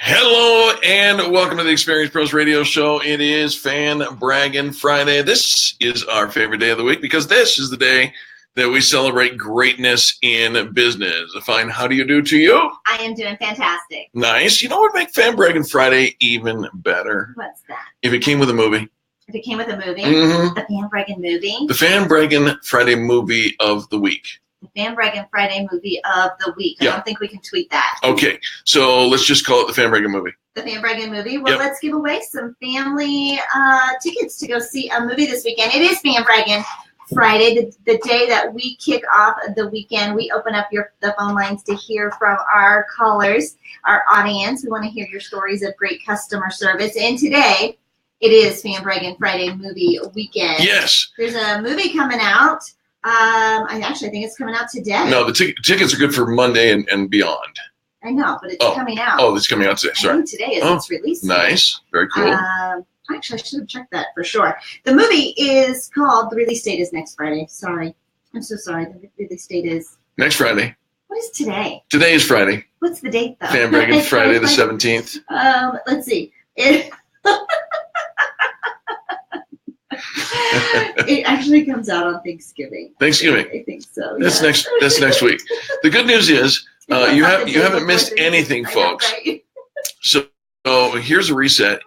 Hello and welcome to the Experience Pros Radio Show. It is Fan Braggin Friday. This is our favorite day of the week because this is the day that we celebrate greatness in business. Fine, how do you do to you? I am doing fantastic. Nice. You know what would make Fan Braggin Friday even better? What's that? If it came with a movie. If it came with a movie? Mm-hmm. The Fan Braggin movie? The Fan Braggin Friday movie of the week. The Fan Braggin Friday movie of the week. I don't think we can tweet that. Okay, so let's just call it the Fan Braggin movie. The Fan Braggin movie? Well, let's give away some family tickets to go see a movie this weekend. It is Fan Braggin Friday, the day that we kick off the weekend. We open up the phone lines to hear from our callers, our audience. We want to hear your stories of great customer service. And today, it is Fan Braggin Friday movie weekend. Yes. There's a movie coming out. I actually think it's coming out today. No, the tickets are good for Monday and beyond. I know, but it's coming out. Oh, it's coming out today. Sorry. I think today is its release. Nice. Very cool. Actually, I should have checked that for sure. The movie is called, the release date is next Friday. Sorry. I'm so sorry. The release date is... Next Friday. What is today? Today is Friday. What's the date, though? Fan Braggin Friday the 17th. Let's see. It actually comes out on Thanksgiving. Thanksgiving. I think so. That's next week. The good news is you haven't missed anything, folks. Right? So here's a reset.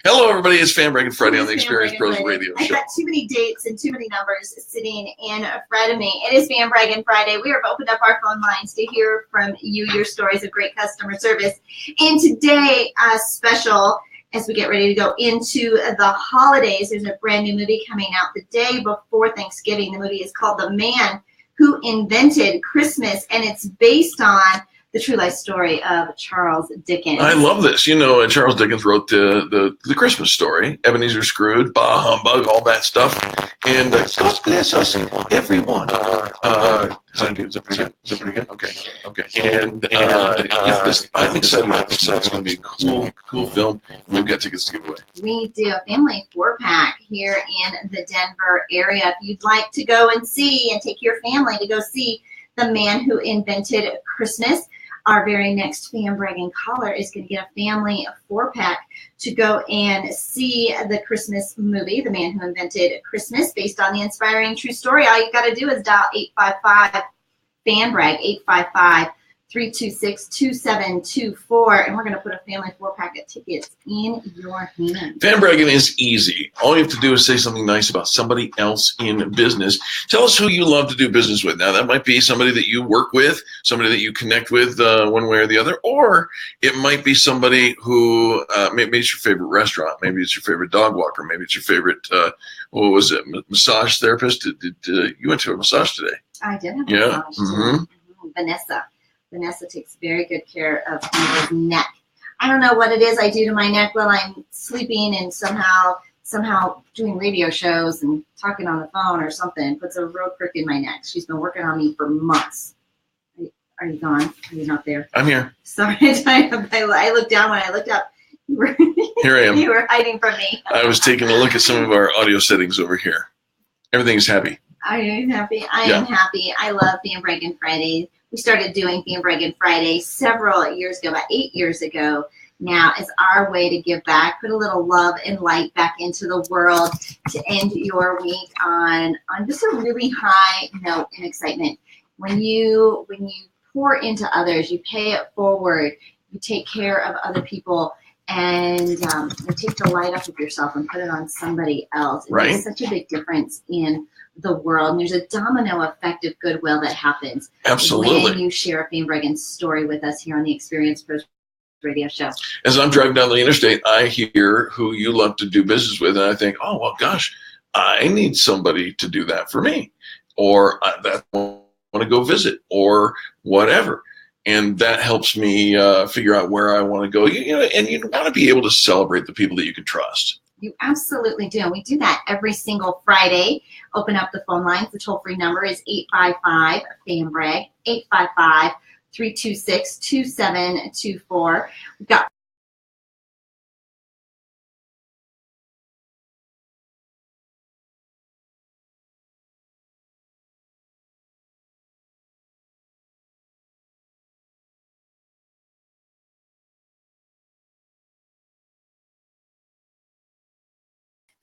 Hello, everybody. It's Fan Braggin Friday on the Experience Pros Radio Show. I've got too many dates and too many numbers sitting in front of me. It is Fan Braggin Friday. We have opened up our phone lines to hear from you, your stories of great customer service. And today, special, as we get ready to go into the holidays, there's a brand new movie coming out the day before Thanksgiving. The movie is called The Man Who Invented Christmas, and it's based on the true life story of Charles Dickens. I love this. You know, Charles Dickens wrote the Christmas story, Ebenezer Scrooge, Bah Humbug, all that stuff. And God bless us, everyone. Is that pretty good? Okay. And I'm excited about this. It's going to be a cool film. We've got tickets to give away. We do a family 4-pack here in the Denver area. If you'd like to go and see and take your family to go see The Man Who Invented Christmas, our very next Fan Braggin caller is going to get a family 4-pack to go and see the Christmas movie, The Man Who Invented Christmas, based on the inspiring true story. All you got to do is dial 855-FAN-BRAG, 855-326-2724, and we're going to put a family 4-pack of tickets in your hand. Fan Braggin is easy. All you have to do is say something nice about somebody else in business. Tell us who you love to do business with. Now, that might be somebody that you work with, somebody that you connect with one way or the other, or it might be somebody who maybe it's your favorite restaurant, maybe it's your favorite dog walker, maybe it's your favorite, massage therapist. You went to a massage today. I did have a massage today. Vanessa. Vanessa takes very good care of my neck. I don't know what it is I do to my neck while I'm sleeping and somehow doing radio shows and talking on the phone or something. Puts a real crick in my neck. She's been working on me for months. Are you gone? Are you not there? I'm here. Sorry. I looked down when I looked up. Here I am. You were hiding from me. I was taking a look at some of our audio settings over here. Everything's happy. Are you happy? I am happy. I love Fan Braggin Friday. We started doing Fan Braggin Friday several years ago, about 8 years ago now, as our way to give back, put a little love and light back into the world to end your week on just a really high note and excitement. When you pour into others, you pay it forward, you take care of other people, and you take the light up of yourself and put it on somebody else. It makes such a big difference in the world. And there's a domino effect of goodwill that happens. Absolutely. When you share a Fan Braggin story with us here on the Experience Pros Radio Show. As I'm driving down the interstate, I hear who you love to do business with, and I think, oh, well, gosh, I need somebody to do that for me. Or that I want to go visit or whatever. And that helps me figure out where I want to go. And you want to be able to celebrate the people that you can trust. You absolutely do. We do that every single Friday. Open up the phone lines. The toll-free number is 855-FAN-BRAG, 855-326-2724. We've got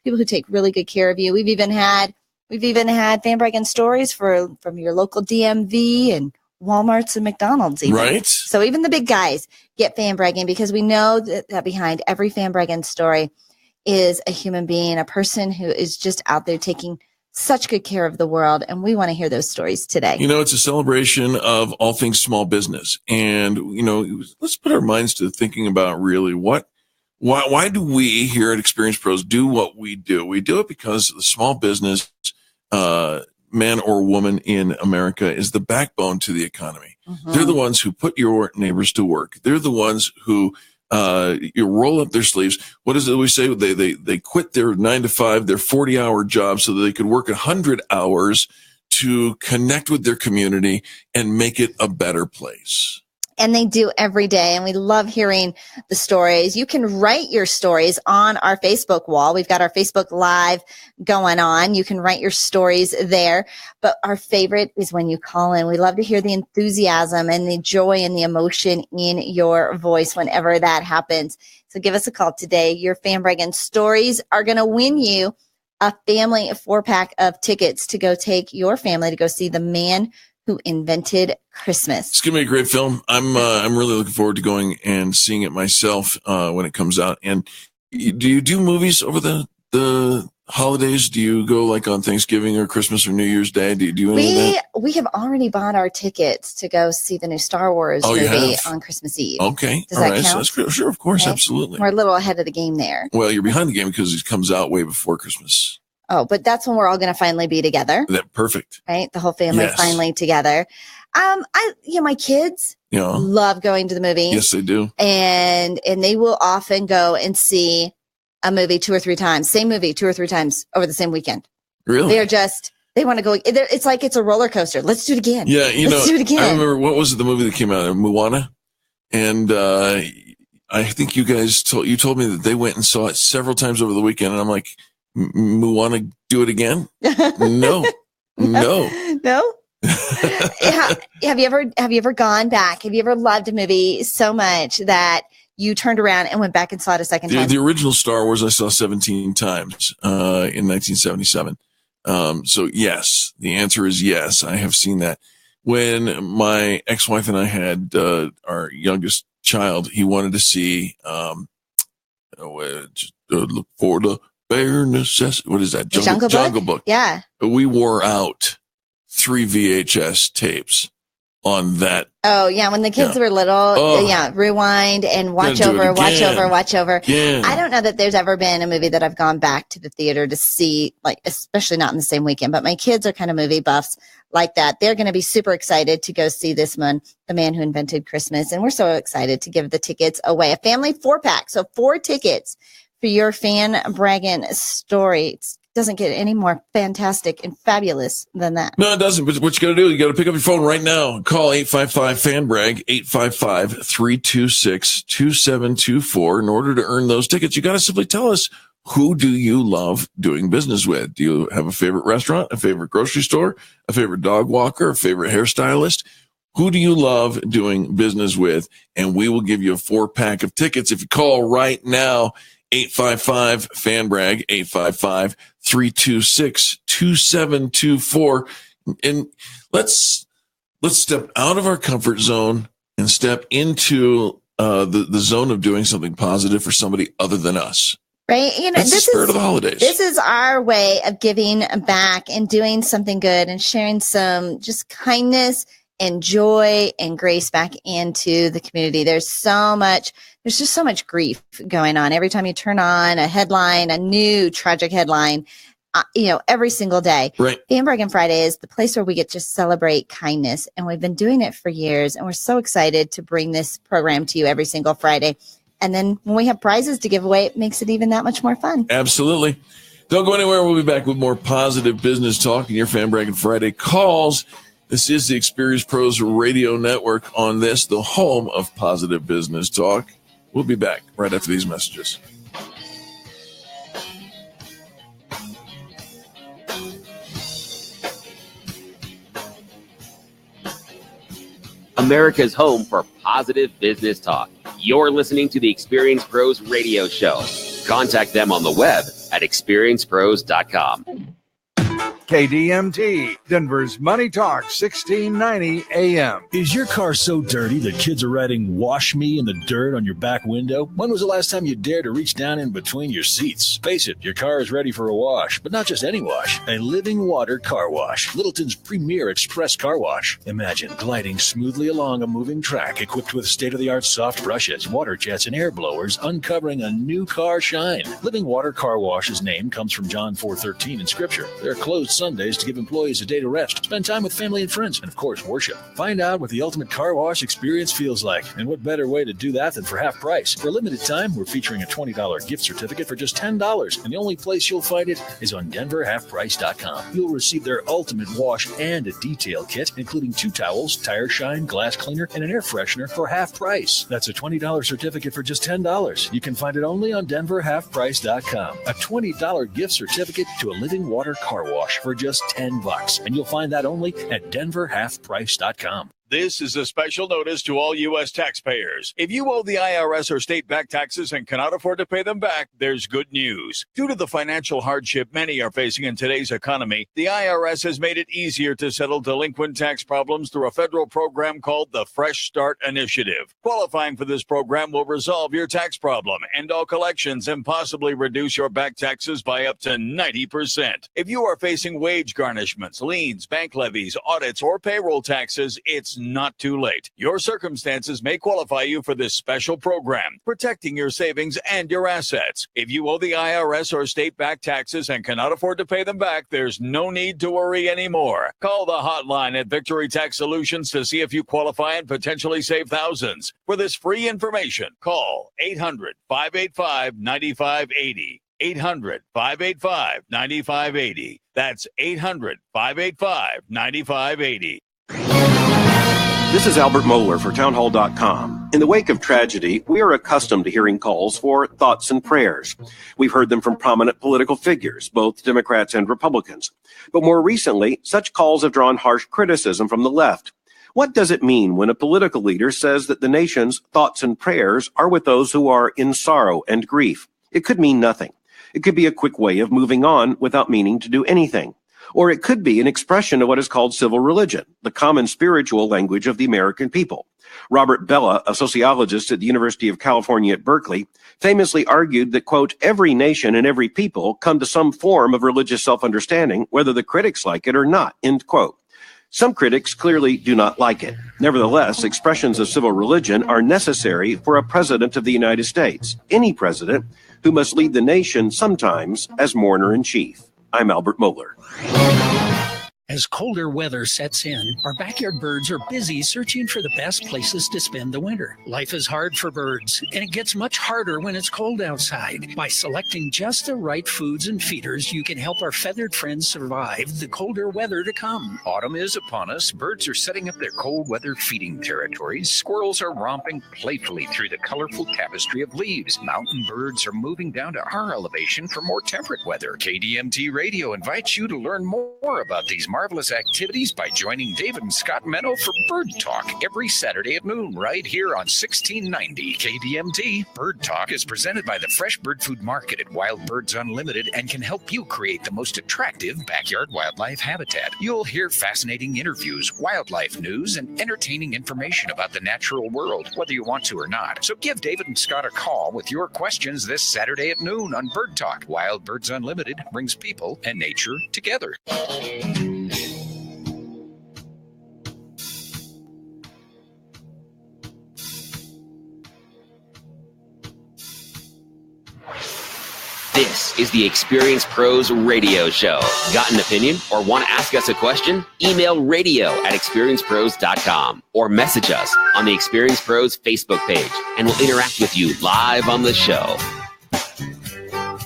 people who take really good care of you. We've even had fan Braggin stories from your local DMV and Walmarts and McDonald's even. Right. So even the big guys get fan Braggin because we know that behind every fan Braggin story is a human being, a person who is just out there taking such good care of the world. And we want to hear those stories today. It's a celebration of all things small business. And, let's put our minds to thinking about really why do we here at Experience Pros do what we do? We do it because the small business, man or woman in America is the backbone to the economy. Mm-hmm. They're the ones who put your neighbors to work. They're the ones who you roll up their sleeves. What is it we say? They quit their 9 to 5, their 40-hour job so that they could work 100 hours to connect with their community and make it a better place. And they do every day. And we love hearing the stories. You can write your stories on our Facebook wall. We've got our Facebook Live going on. You can write your stories there. But our favorite is when you call in. We love to hear the enthusiasm and the joy and the emotion in your voice whenever that happens. So give us a call today. Your fan Braggin stories are going to win you a family 4-pack of tickets to go take your family to go see The Man Who Invented Christmas. It's gonna be a great film. I'm really looking forward to going and seeing it myself when it comes out. And do you do movies over the holidays? Do you go like on Thanksgiving or Christmas or New Year's Day? Do you do any of that? We have already bought our tickets to go see the new Star Wars movie on Christmas Eve. Okay, does that count? So that's great. Sure, of course, okay. Absolutely. We're a little ahead of the game there. Well, you're behind the game because it comes out way before Christmas. Oh, but that's when we're all going to finally be together. Perfect. Right? The whole family finally together. My kids love going to the movies. Yes, they do. And they will often go and see a movie 2 or 3 times, same movie 2 or 3 times over the same weekend. Really? They want to go. It's like it's a roller coaster. Let's do it again. Yeah. Let's do it again. I remember, what was it, the movie that came out, Moana? And, I think you guys told me that they went and saw it several times over the weekend. And I'm like, Moana, do it again? No. Have you ever gone back? Have you ever loved a movie so much that you turned around and went back and saw it a second time? The original Star Wars I saw 17 times in 1977. So yes, the answer is yes. I have seen that. When my ex-wife and I had our youngest child, he wanted to see look for the bare necessity. What is that? Jungle Book. Yeah. We wore out 3 VHS tapes on that. Oh, yeah. When the kids were little, rewind and watch over. Yeah. I don't know that there's ever been a movie that I've gone back to the theater to see, like, especially not in the same weekend. But my kids are kind of movie buffs like that. They're going to be super excited to go see this one, The Man Who Invented Christmas. And we're so excited to give the tickets away. A family 4-pack. So 4 tickets for your fan Braggin story. It doesn't get any more fantastic and fabulous than that. No, it doesn't. But what you got to do, you got to pick up your phone right now. Call 855-FAN-BRAG, 855-326-2724. In order to earn those tickets, you got to simply tell us, who do you love doing business with? Do you have a favorite restaurant, a favorite grocery store, a favorite dog walker, a favorite hairstylist? Who do you love doing business with? And we will give you a 4-pack of tickets if you call right now. 855-FAN-BRAG, 855-326-2724. And let's step out of our comfort zone and step into the zone of doing something positive for somebody other than us. Right? That's the spirit of the holidays. This is our way of giving back and doing something good and sharing some just kindness and joy and grace back into the community. There's just so much grief going on. Every time you turn on a headline, a new tragic headline, every single day. Right. Fan Braggin Friday is the place where we get to celebrate kindness. And we've been doing it for years. And we're so excited to bring this program to you every single Friday. And then when we have prizes to give away, it makes it even that much more fun. Absolutely. Don't go anywhere. We'll be back with more positive business talk and your Fan Braggin Friday calls. This is the Experience Pros Radio Network on this, the home of positive business talk. We'll be back right after these messages. America's home for positive business talk. You're listening to the Experience Pros Radio Show. contact them on the web at experiencepros.com. KDMT, Denver's Money Talk, 1690 AM. Is your car so dirty that kids are writing "wash me" in the dirt on your back window? When was the last time you dared to reach down in between your seats? Face it, your car is ready for a wash, but not just any wash. A living water car wash, Littleton's premier express car wash. Imagine gliding smoothly along a moving track equipped with state-of-the-art soft brushes, water jets, and air blowers, uncovering a new car shine. Living water car wash's name comes from John 4:13 in Scripture. They're closed Sundays to give employees a day to rest, spend time with family and friends, and of course worship. Find out what the ultimate car wash experience feels like, and what better way to do that than for half price. For a limited time, we're featuring a $20 gift certificate for just $10, and the only place you'll find it is on denverhalfprice.com. You'll receive their ultimate wash and a detail kit, including 2 towels, tire shine, glass cleaner, and an air freshener for half price. That's a $20 certificate for just $10. You can find it only on denverhalfprice.com. A $20 gift certificate to a living water car wash for just $10, and you'll find that only at denverhalfprice.com. This is a special notice to all U.S. taxpayers. If you owe the IRS or state-backed taxes and cannot afford to pay them back, there's good news. Due to the financial hardship many are facing in today's economy, the IRS has made it easier to settle delinquent tax problems through a federal program called the Fresh Start Initiative. Qualifying for this program will resolve your tax problem, end all collections, and possibly reduce your back taxes by up to 90%. If you are facing wage garnishments, liens, bank levies, audits, or payroll taxes, it's not too late. Your circumstances may qualify you for this special program, protecting your savings and your assets. If you owe the IRS or state-backed taxes and cannot afford to pay them back, there's no need to worry anymore. Call the hotline at Victory Tax Solutions to see if you qualify and potentially save thousands. For this free information, call 800-585-9580. 800-585-9580. That's 800-585-9580. This is Albert Mohler for townhall.com. In the wake of tragedy, we are accustomed to hearing calls for thoughts and prayers. We've heard them from prominent political figures, both Democrats and Republicans. But more recently, such calls have drawn harsh criticism from the left. What does it mean when a political leader says that the nation's thoughts and prayers are with those who are in sorrow and grief? It could mean nothing. It could be a quick way of moving on without meaning to do anything. Or it could be an expression of what is called civil religion, the common spiritual language of the American people. Robert Bella, a sociologist at the University of California at Berkeley, famously argued that, quote, every nation and every people come to some form of religious self-understanding, whether the critics like it or not, end quote. Some critics clearly do not like it. Nevertheless, expressions of civil religion are necessary for a president of the United States, any president who must lead the nation sometimes as mourner-in-chief. I'm Albert Mohler. As colder weather sets in, our backyard birds are busy searching for the best places to spend the winter. Life is hard for birds, and it gets much harder when it's cold outside. By selecting just the right foods and feeders, you can help our feathered friends survive the colder weather to come. Autumn is upon us. Birds are setting up their cold weather feeding territories. Squirrels are romping playfully through the colorful tapestry of leaves. Mountain birds are moving down to our elevation for more temperate weather. KDMT Radio invites you to learn more about these marvelous activities by joining David and Scott Menno for Bird Talk every Saturday at noon right here on 1690 KDMT. Bird Talk is presented by the Fresh Bird Food Market at Wild Birds Unlimited and can help you create the most attractive backyard wildlife habitat. You'll hear fascinating interviews, wildlife news, and entertaining information about the natural world, whether you want to or not. So give David and Scott a call with your questions this Saturday at noon on Bird Talk. Wild Birds Unlimited brings people and nature together. This is the Experience Pros Radio Show. Got an opinion or want to ask us a question? Email radio@experiencepros.com or message us on the Experience Pros Facebook page, and we'll interact with you live on the show.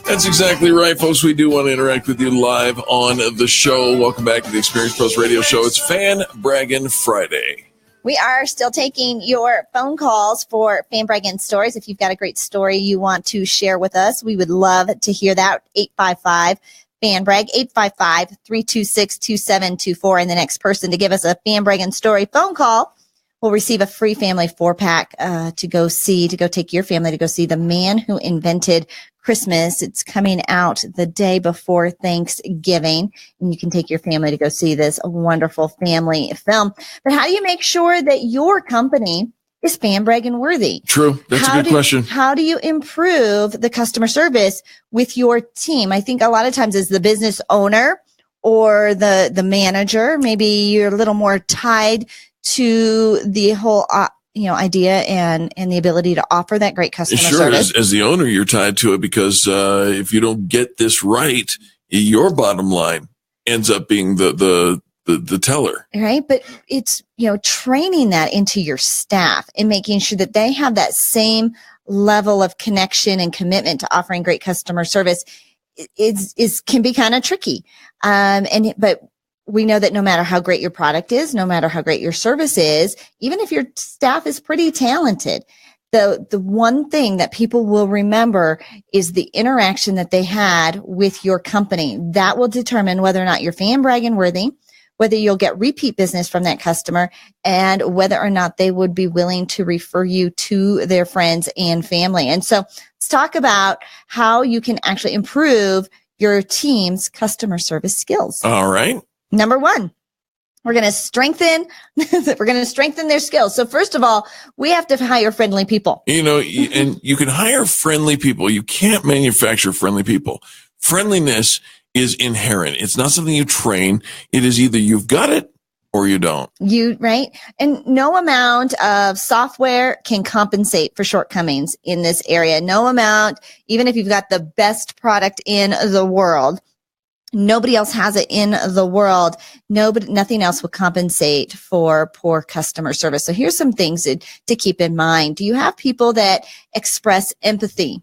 That's exactly right, folks. We do want to interact with you live on the show. Welcome back to the Experience Pros Radio Show. It's Fan Braggin Friday. We are still taking your phone calls for Fan Braggin stories. If you've got a great story you want to share with us, we would love to hear that. 855-FAN-BRAG, 855-326-2724. And the next person to give us a Fan Braggin story phone call will receive a free family 4-pack to go take your family to go see The Man Who Invented Christmas. It's coming out the day before Thanksgiving, and you can take your family to go see this wonderful family film. But how do you make sure that your company is fan bragging worthy? True. That's a good question. How do you improve the customer service with your team? I think a lot of times as the business owner or the manager, maybe you're a little more tied to the whole idea and the ability to offer that great customer service. As the owner, you're tied to it because if you don't get this right, your bottom line ends up being the teller. Right. But it's, training that into your staff and making sure that they have that same level of connection and commitment to offering great customer service can be kind of tricky. But we know that no matter how great your product is, no matter how great your service is, even if your staff is pretty talented, the one thing that people will remember is the interaction that they had with your company. That will determine whether or not you're fan bragging worthy, whether you'll get repeat business from that customer, and whether or not they would be willing to refer you to their friends and family. And so let's talk about how you can actually improve your team's customer service skills. All right. Number one, we're going to strengthen their skills. So first of all, we have to hire friendly people. And you can hire friendly people. You can't manufacture friendly people. Friendliness is inherent. It's not something you train. It is either you've got it or you don't. Right? And no amount of software can compensate for shortcomings in this area. No amount, even if you've got the best product in the world, nobody else has it in the world. Nothing else will compensate for poor customer service. So here's some things to keep in mind. Do you have people that express empathy,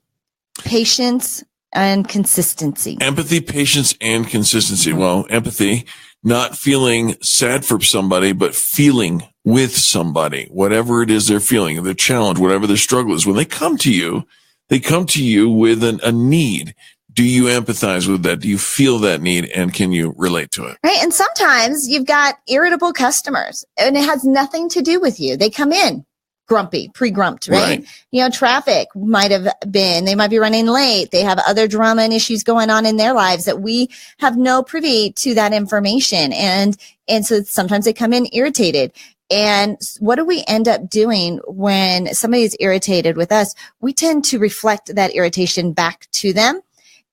patience, and consistency? Empathy, patience, and consistency. Well, empathy, not feeling sad for somebody, but feeling with somebody, whatever it is they're feeling, their challenge, whatever their struggle is. When they come to you with a need. Do you empathize with that? Do you feel that need? And can you relate to it? Right. And sometimes you've got irritable customers and it has nothing to do with you. They come in grumpy, pre-grumped, right? Traffic they might be running late. They have other drama and issues going on in their lives that we have no privy to that information. And so sometimes they come in irritated. And what do we end up doing when somebody is irritated with us? We tend to reflect that irritation back to them.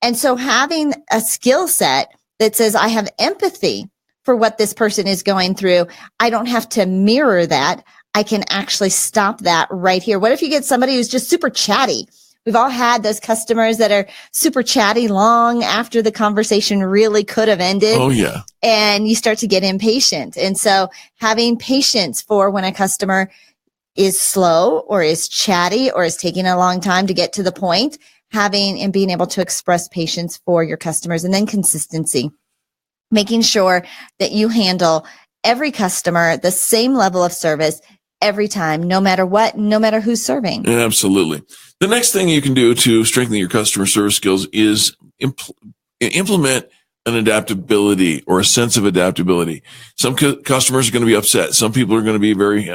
And so having a skill set that says, I have empathy for what this person is going through, I don't have to mirror that. I can actually stop that right here. What if you get somebody who's just super chatty? We've all had those customers that are super chatty long after the conversation really could have ended. Oh, yeah. And you start to get impatient. And so having patience for when a customer is slow or is chatty or is taking a long time to get to the point, having and being able to express patience for your customers, and then consistency, making sure that you handle every customer the same level of service every time, no matter what, no matter who's serving. Absolutely. The next thing you can do to strengthen your customer service skills is implement an adaptability or a sense of adaptability. Some customers are going to be upset. Some people are going to be very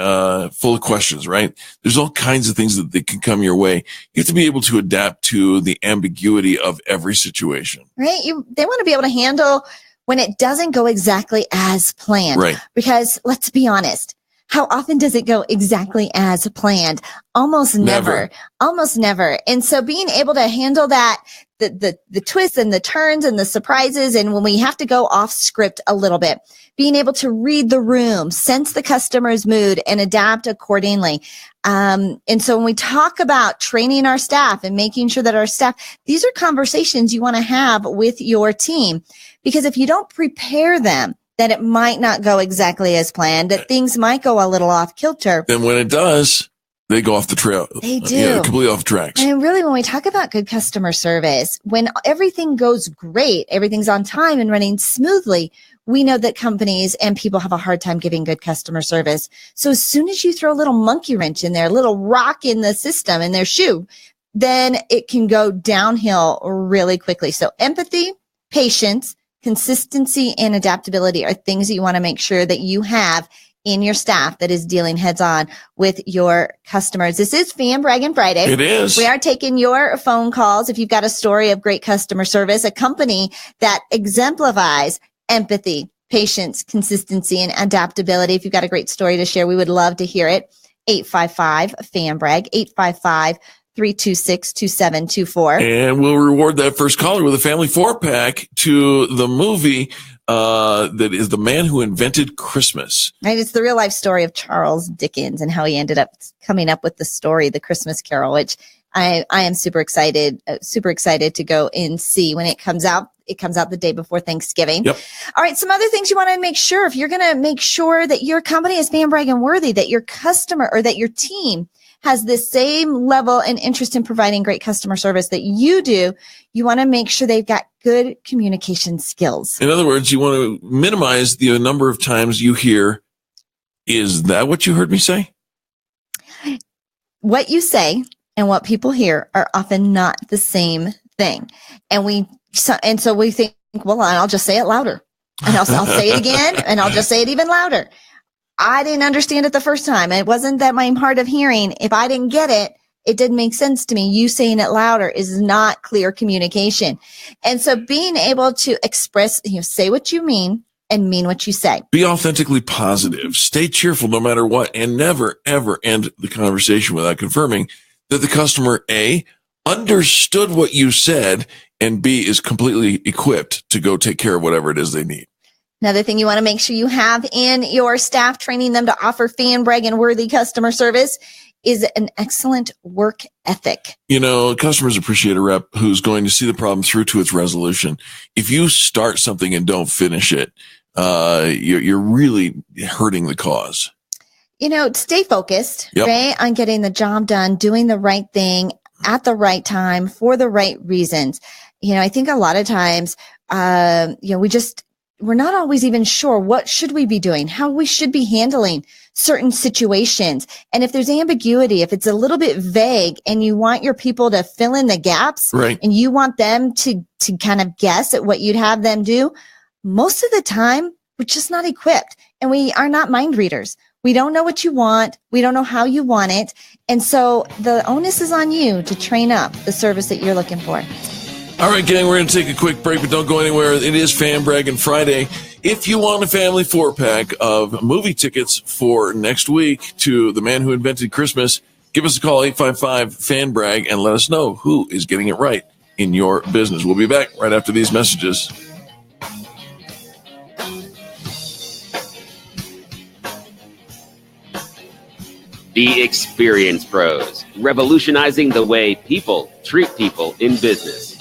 full of questions, right? There's all kinds of things that can come your way. You have to be able to adapt to the ambiguity of every situation. Right? They want to be able to handle when it doesn't go exactly as planned. Right. Because let's be honest, how often does it go exactly as planned? Almost never. Almost never. And so being able to handle that, the twists and the turns and the surprises, and when we have to go off script a little bit, being able to read the room, sense the customer's mood, and adapt accordingly. And so when we talk about training our staff and making sure that our staff, these are conversations you want to have with your team, because if you don't prepare them, that it might not go exactly as planned, that things might go a little off kilter. Then when it does, they go off the trail. They do. Yeah, completely off tracks. And really, when we talk about good customer service, when everything goes great, everything's on time and running smoothly, we know that companies and people have a hard time giving good customer service. So as soon as you throw a little monkey wrench in there, a little rock in the system, in their shoe, then it can go downhill really quickly. So empathy, patience, consistency, and adaptability are things that you want to make sure that you have in your staff that is dealing heads on with your customers. This is Braggin Friday. It is. We are taking your phone calls. If you've got a story of great customer service, a company that exemplifies empathy, patience, consistency, and adaptability. If you've got a great story to share, we would love to hear it. 855-FAN-BRAG, 855-326-2724. And we'll reward that first caller with a family 4-pack to the movie that is The Man Who Invented Christmas. Right, it's the real life story of Charles Dickens and how he ended up coming up with the story, The Christmas Carol, which I am super excited to go and see when it comes out. It comes out the day before Thanksgiving. Yep. All right, some other things you want to make sure. If you're going to make sure that your company is Braggin worthy, that your customer or that your team has the same level and interest in providing great customer service that you do, you want to make sure they've got good communication skills. In other words, you want to minimize the number of times you hear, "Is that what you heard me say?" What you say and what people hear are often not the same thing. So we think, well, I'll just say it louder, and I'll say it again, and I'll just say it even louder. I didn't understand it the first time. It wasn't that I'm hard of hearing. If I didn't get it, it didn't make sense to me. You saying it louder is not clear communication. And so being able to express, say what you mean and mean what you say. Be authentically positive. Stay cheerful no matter what, and never, ever end the conversation without confirming that the customer, A, understood what you said, and B, is completely equipped to go take care of whatever it is they need. Another thing you want to make sure you have in your staff, training them to offer Braggin worthy customer service, is an excellent work ethic. Customers appreciate a rep who's going to see the problem through to its resolution. If you start something and don't finish it, you're really hurting the cause. Stay focused, Yep. right, on getting the job done, doing the right thing at the right time for the right reasons. I think a lot of times, we're not always even sure what should we be doing, how we should be handling certain situations. And if there's ambiguity, if it's a little bit vague and you want your people to fill in the gaps, right, and you want them to kind of guess at what you'd have them do, most of the time we're just not equipped, and we are not mind readers. We don't know what you want. We don't know how you want it. And so the onus is on you to train up the service that you're looking for. All right, gang, we're going to take a quick break, but don't go anywhere. It is Braggin Friday. If you want a family 4-pack of movie tickets for next week to The Man Who Invented Christmas, give us a call, 855-FAN-BRAG, and let us know who is getting it right in your business. We'll be back right after these messages. The Experience Pros, revolutionizing the way people treat people in business.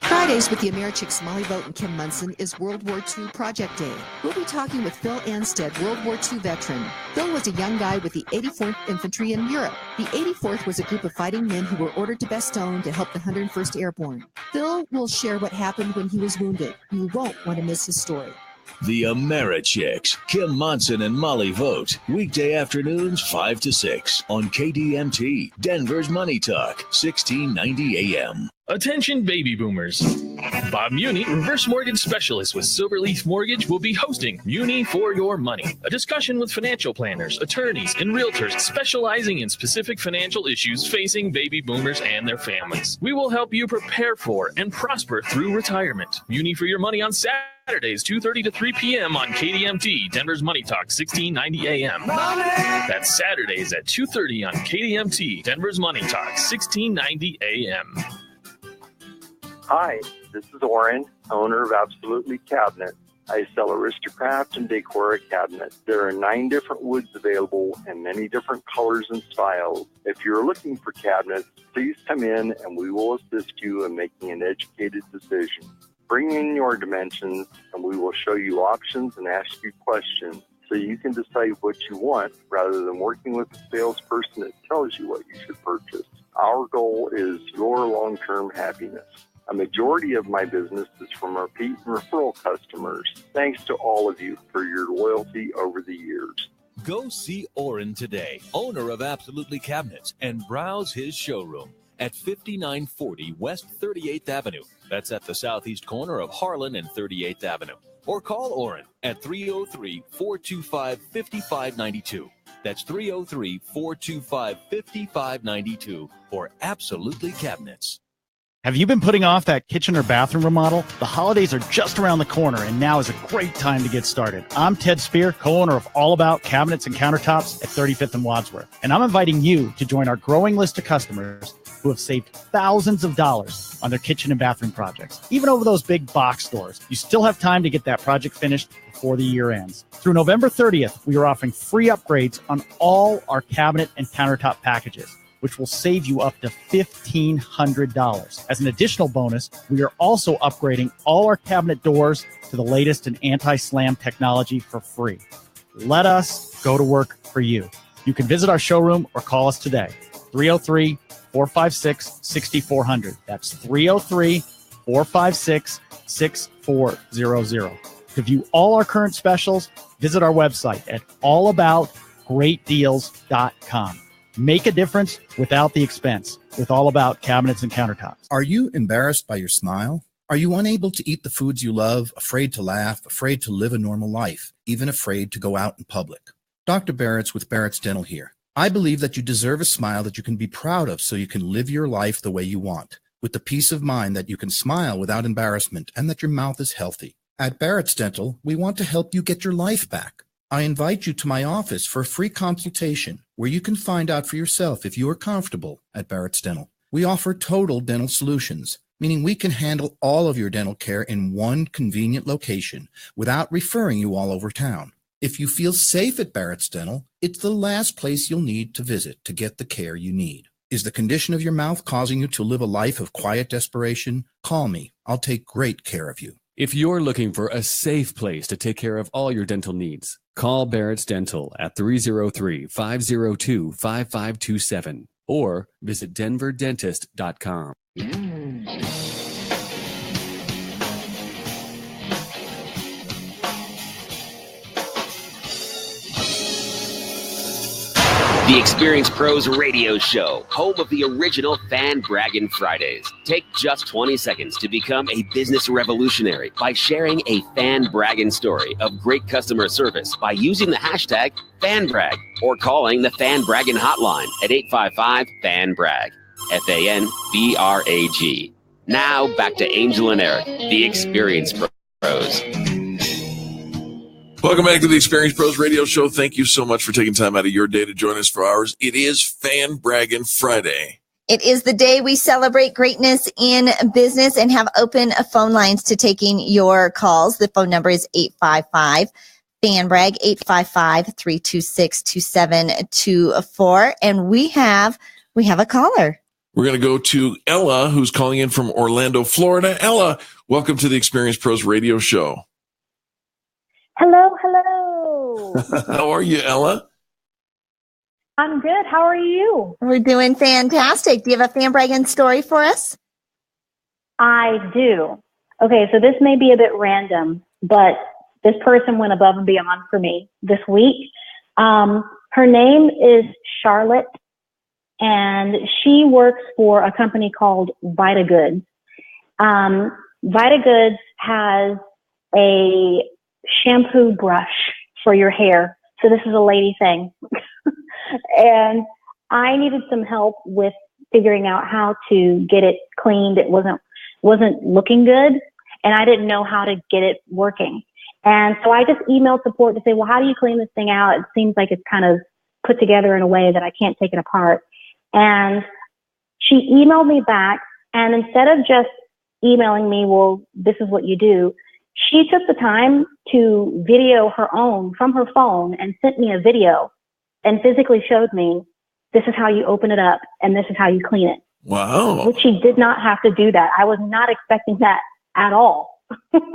Fridays with the Americhicks Molly Vogt and Kim Munson is World War II Project Day. We'll be talking with Phil Anstead, World War II veteran. Phil was a young guy with the 84th Infantry in Europe. The 84th was a group of fighting men who were ordered to Bastogne to help the 101st Airborne. Phil will share what happened when he was wounded. You won't want to miss his story. The Americhicks, Kim Monson and Molly Vogt, weekday afternoons 5 to 6 on KDMT, Denver's Money Talk, 1690 AM. Attention baby boomers. Bob Muni, reverse mortgage specialist with Silverleaf Mortgage, will be hosting Muni for Your Money, a discussion with financial planners, attorneys, and realtors specializing in specific financial issues facing baby boomers and their families. We will help you prepare for and prosper through retirement. Muni for Your Money on Saturdays, 2:30 to 3 p.m. on KDMT, Denver's Money Talk, 1690 AM. That's Saturdays at 2:30 on KDMT, Denver's Money Talk, 1690 AM. Hi, this is Oren, owner of Absolutely Cabinet. I sell Aristocraft and Decora cabinets. There are 9 different woods available and many different colors and styles. If you're looking for cabinets, please come in and we will assist you in making an educated decision. Bring in your dimensions and we will show you options and ask you questions so you can decide what you want rather than working with a salesperson that tells you what you should purchase. Our goal is your long-term happiness. A majority of my business is from repeat and referral customers. Thanks to all of you for your loyalty over the years. Go see Oren today, owner of Absolutely Cabinets, and browse his showroom at 5940 West 38th Avenue. That's at the southeast corner of Harlan and 38th Avenue. Or call Oren at 303-425-5592. That's 303-425-5592 for Absolutely Cabinets. Have you been putting off that kitchen or bathroom remodel? The holidays are just around the corner, and now is a great time to get started. I'm Ted Spear, co-owner of All About Cabinets and Countertops at 35th and Wadsworth, and I'm inviting you to join our growing list of customers who have saved thousands of dollars on their kitchen and bathroom projects. Even over those big box stores, you still have time to get that project finished before the year ends. Through November 30th, we are offering free upgrades on all our cabinet and countertop packages, which will save you up to $1,500. As an additional bonus, we are also upgrading all our cabinet doors to the latest in anti-slam technology for free. Let us go to work for you. You can visit our showroom or call us today, 303-456-6400. That's 303-456-6400. To view all our current specials, visit our website at allaboutgreatdeals.com. Make a difference without the expense with All About Cabinets and Countertops. Are you embarrassed by your smile? Are you unable to eat the foods you love, afraid to laugh, afraid to live a normal life, even afraid to go out in public? Dr. Barrett's with Barrett's Dental here. I believe that you deserve a smile that you can be proud of so you can live your life the way you want, with the peace of mind that you can smile without embarrassment and that your mouth is healthy. At Barrett's Dental, we want to help you get your life back. I invite you to my office for a free consultation where you can find out for yourself if you are comfortable at Barrett's Dental. We offer total dental solutions, meaning we can handle all of your dental care in one convenient location without referring you all over town. If you feel safe at Barrett's Dental, it's the last place you'll need to visit to get the care you need. Is the condition of your mouth causing you to live a life of quiet desperation? Call me. I'll take great care of you. If you're looking for a safe place to take care of all your dental needs, call Barrett's Dental at 303-502-5527 or visit denverdentist.com. The Experience Pros Radio Show, home of the original Fan Braggin Fridays. Take just 20 seconds to become a business revolutionary by sharing a Fan Braggin story of great customer service by using the hashtag FanBrag or calling the Fan Braggin hotline at 855-FAN-BRAG, FANBRAG. Now back to Angel and Eric, the Experience Pros. Welcome back to the Experience Pros Radio Show. Thank you so much for taking time out of your day to join us for ours. It is Fan Braggin Friday. It is the day we celebrate greatness in business and have open phone lines to taking your calls. The phone number is 855-FAN-BRAG, 855-326-2724. And we have a caller. We're going to go to Ella, who's calling in from Orlando, Florida. Ella, welcome to the Experience Pros Radio Show. Hello. How are you, Ella? I'm good. How are you? We're doing fantastic. Do you have a Fan Braggin story for us? I do. Okay, so this may be a bit random, but this person went above and beyond for me this week. Her name is Charlotte, and she works for a company called Vita Goods. Vita Goods has a shampoo brush for your hair. So this is a lady thing. And I needed some help with figuring out how to get it cleaned. It wasn't looking good, and I didn't know how to get it working. And so I just emailed support to say, well, how do you clean this thing out? It seems like it's kind of put together in a way that I can't take it apart. And she emailed me back, and instead of just emailing me, well, this is what you do, she took the time to video her own from her phone and sent me a video and physically showed me, this is how you open it up and this is how you clean it. Wow. Which she did not have to do that. I was not expecting that at all.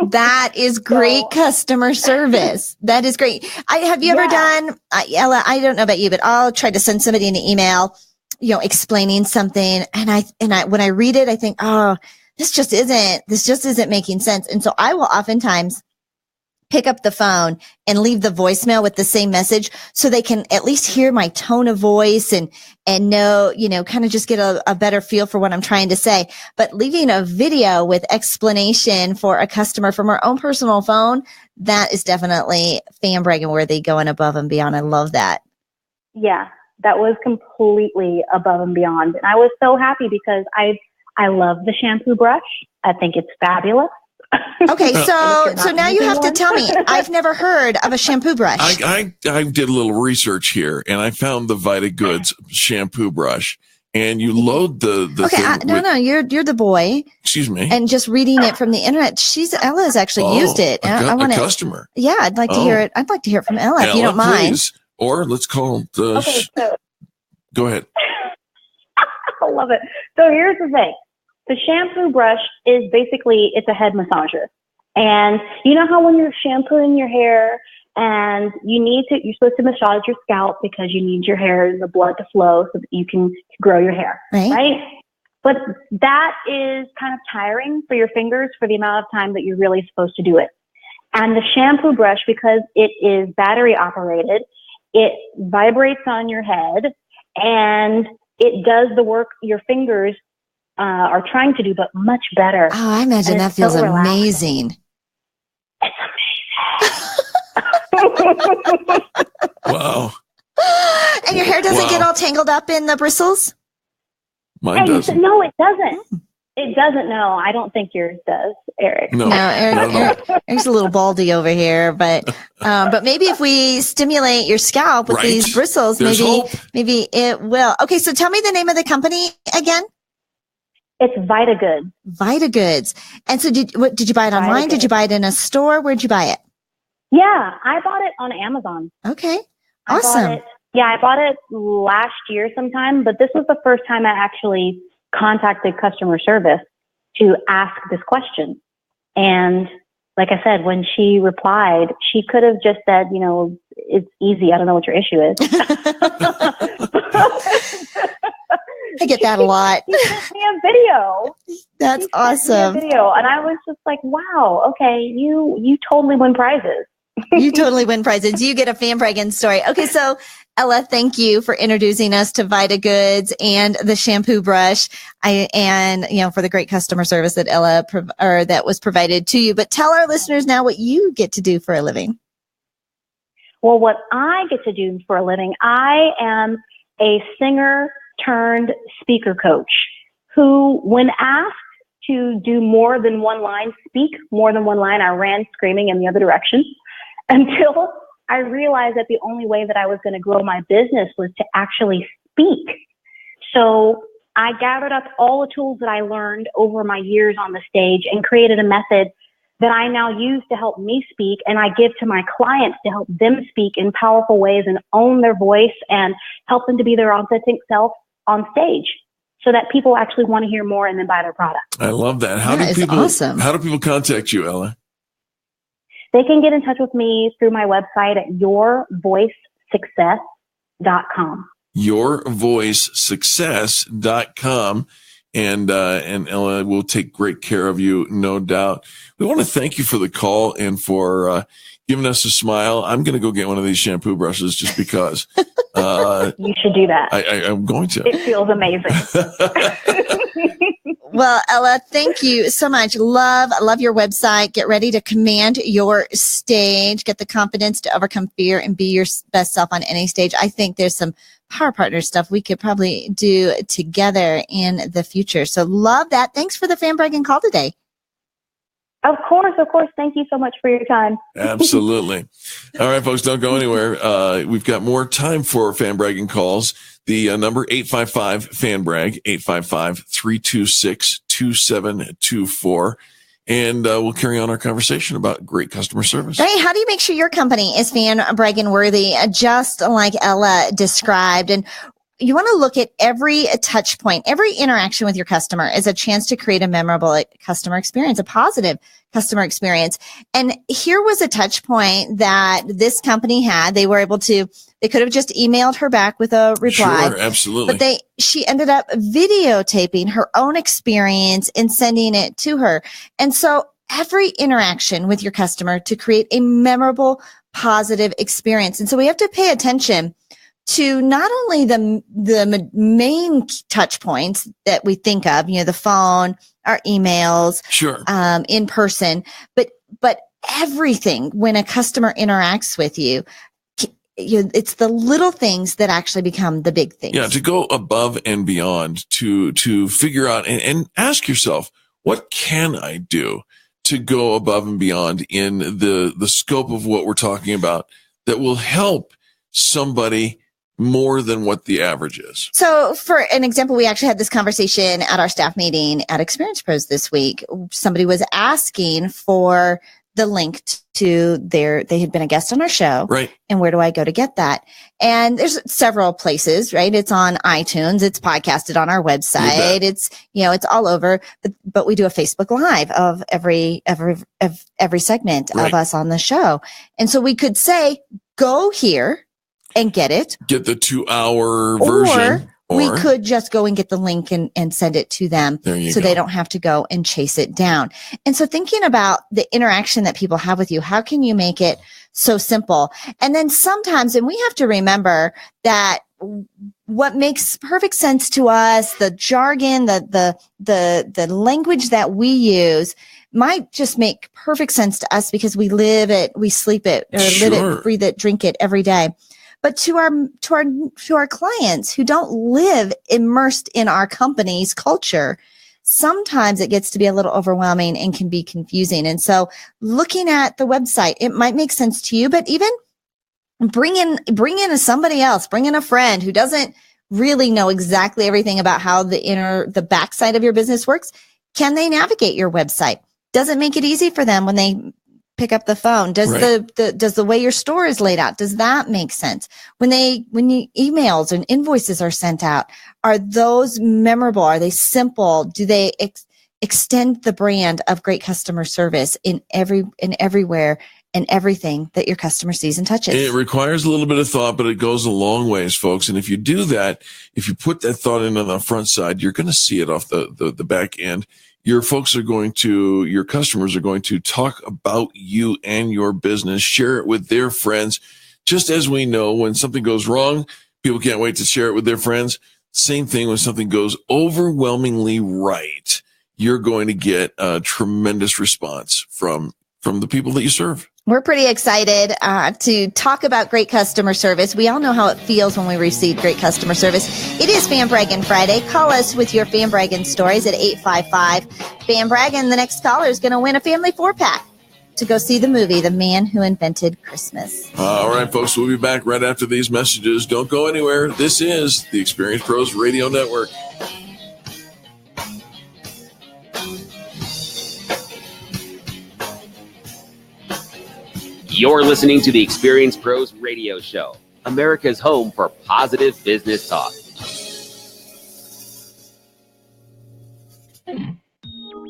That is great customer service. That is great. Have you ever done, Ella, I don't know about you, but I'll try to send somebody an email, explaining something. And I, when I read it, I think, oh, this just isn't making sense. And so I will oftentimes pick up the phone and leave the voicemail with the same message so they can at least hear my tone of voice and know, kind of just get a better feel for what I'm trying to say. But leaving a video with explanation for a customer from our own personal phone, that is definitely fan bragging worthy, going above and beyond. I love that. Yeah, that was completely above and beyond. And I was so happy because I love the shampoo brush. I think it's fabulous. Okay, so now you have to tell me. I've never heard of a shampoo brush. I did a little research here, and I found the Vita Goods shampoo brush. And you load the thing. No, you're the boy. Excuse me. And just reading it from the internet, Ella's actually used it. I want a customer. Yeah, I'd like to hear it. I'd like to hear it from Ella, if you don't mind. Please. Or let's call the. Go ahead. I love it. So here's the thing. The shampoo brush is basically, it's a head massager. And you know how when you're shampooing your hair and you're supposed to massage your scalp because you need your hair and the blood to flow so that you can grow your hair, right? But that is kind of tiring for your fingers for the amount of time that you're really supposed to do it. And the shampoo brush, because it is battery operated, it vibrates on your head and it does the work your fingers are trying to do, but much better. Oh, I imagine that feels amazing. It's amazing. Wow. And your hair doesn't get all tangled up in the bristles? Mine doesn't. No, it doesn't. It doesn't. No, I don't think yours does, Eric. No, Eric's a little baldy over here, but maybe if we stimulate your scalp with these bristles, maybe it will. Okay, so tell me the name of the company again. It's Vita Goods. Vita Goods. And so did you buy it online? Did you buy it in a store? Where'd you buy it? Yeah, I bought it on Amazon. Okay. Awesome. I bought it last year sometime, but this was the first time I actually contacted customer service to ask this question. And like I said, when she replied, she could have just said, it's easy. I don't know what your issue is. I get that a lot. She sent me a video. That's awesome. Video, and I was just like, wow, okay, you totally win prizes. You totally win prizes. You get a fan bragging story. Okay, so Ella, thank you for introducing us to Vita Goods and the shampoo brush, and for the great customer service that that was provided to you. But tell our listeners now what you get to do for a living. Well, what I get to do for a living, I am a singer turned speaker coach who, when asked to do more than one line, speak more than one line, I ran screaming in the other direction until I realized that the only way that I was going to grow my business was to actually speak. So I gathered up all the tools that I learned over my years on the stage and created a method that I now use to help me speak, and I give to my clients to help them speak in powerful ways and own their voice and help them to be their authentic self on stage so that people actually want to hear more and then buy their product. I love that. How do people contact you, Ella? They can get in touch with me through my website at yourvoicesuccess.com. Yourvoicesuccess.com. And Ella will take great care of you, no doubt. We want to thank you for the call and for giving us a smile. I'm going to go get one of these shampoo brushes just because. You should do that. I'm going to. It feels amazing. Well, Ella, thank you so much. Love your website. Get ready to command your stage. Get the confidence to overcome fear and be your best self on any stage. I think there's some Power Partner stuff we could probably do together in the future. So love that. Thanks for the Fan Bragging call today. Of course. Thank you so much for your time. Absolutely. All right, folks, don't go anywhere. We've got more time for Fan Bragging calls. The number 855-FAN-BRAG, 855-326-2724. And we'll carry on our conversation about great customer service. Right. How do you make sure your company is Fan Bragging worthy, just like Ella described? And you want to look at every touch point, every interaction with your customer as a chance to create a memorable customer experience, a positive customer experience. And here was a touch point that this company had. They could have just emailed her back with a reply. Sure, absolutely. But she ended up videotaping her own experience and sending it to her. And so every interaction with your customer to create a memorable, positive experience. And so we have to pay attention to not only the main touch points that we think of, the phone, our emails, sure, in person, but everything when a customer interacts with you, it's the little things that actually become the big things. Yeah, to go above and beyond, to figure out and ask yourself, what can I do to go above and beyond in the scope of what we're talking about that will help somebody more than what the average is. So for an example, we actually had this conversation at our staff meeting at Experience Pros this week. Somebody was asking for the link to they had been a guest on our show. Right. And where do I go to get that? And there's several places, right? It's on iTunes. It's podcasted on our website. It's, it's all over, but we do a Facebook Live of every segment of us on the show. And so we could say, go here and get it. Get the 2-hour version. Or we could just go and get the link and send it to them so they don't have to go and chase it down. And so thinking about the interaction that people have with you, how can you make it so simple? And then sometimes, and we have to remember that what makes perfect sense to us, the jargon, the language that we use might just make perfect sense to us because we live it, we sleep it, or live it, breathe it, drink it every day. But to our clients who don't live immersed in our company's culture, sometimes it gets to be a little overwhelming and can be confusing. And so looking at the website, it might make sense to you, but even bring in somebody else, bring in a friend who doesn't really know exactly everything about how the backside of your business works. Can they navigate your website? Does it make it easy for them when they pick up the phone? Does does the way your store is laid out, does that make sense? When emails and invoices are sent out, are those memorable? Are they simple? Do they extend the brand of great customer service in everywhere and everything that your customer sees and touches? It requires a little bit of thought, but it goes a long ways, folks. And if you do that, if you put that thought in on the front side, you're going to see it off the back end. Your customers are going to talk about you and your business, share it with their friends. Just as we know when something goes wrong, people can't wait to share it with their friends. Same thing when something goes overwhelmingly right, you're going to get a tremendous response from the people that you serve. We're pretty excited to talk about great customer service. We all know how it feels when we receive great customer service. It is Fan Braggin' Friday. Call us with your Fan Braggin' stories at 855-FAN Braggin'. The next caller is going to win a family 4-pack to go see the movie, The Man Who Invented Christmas. All right, folks, we'll be back right after these messages. Don't go anywhere. This is the Experience Pros Radio Network. You're listening to the Experience Pros Radio Show, America's home for positive business talk.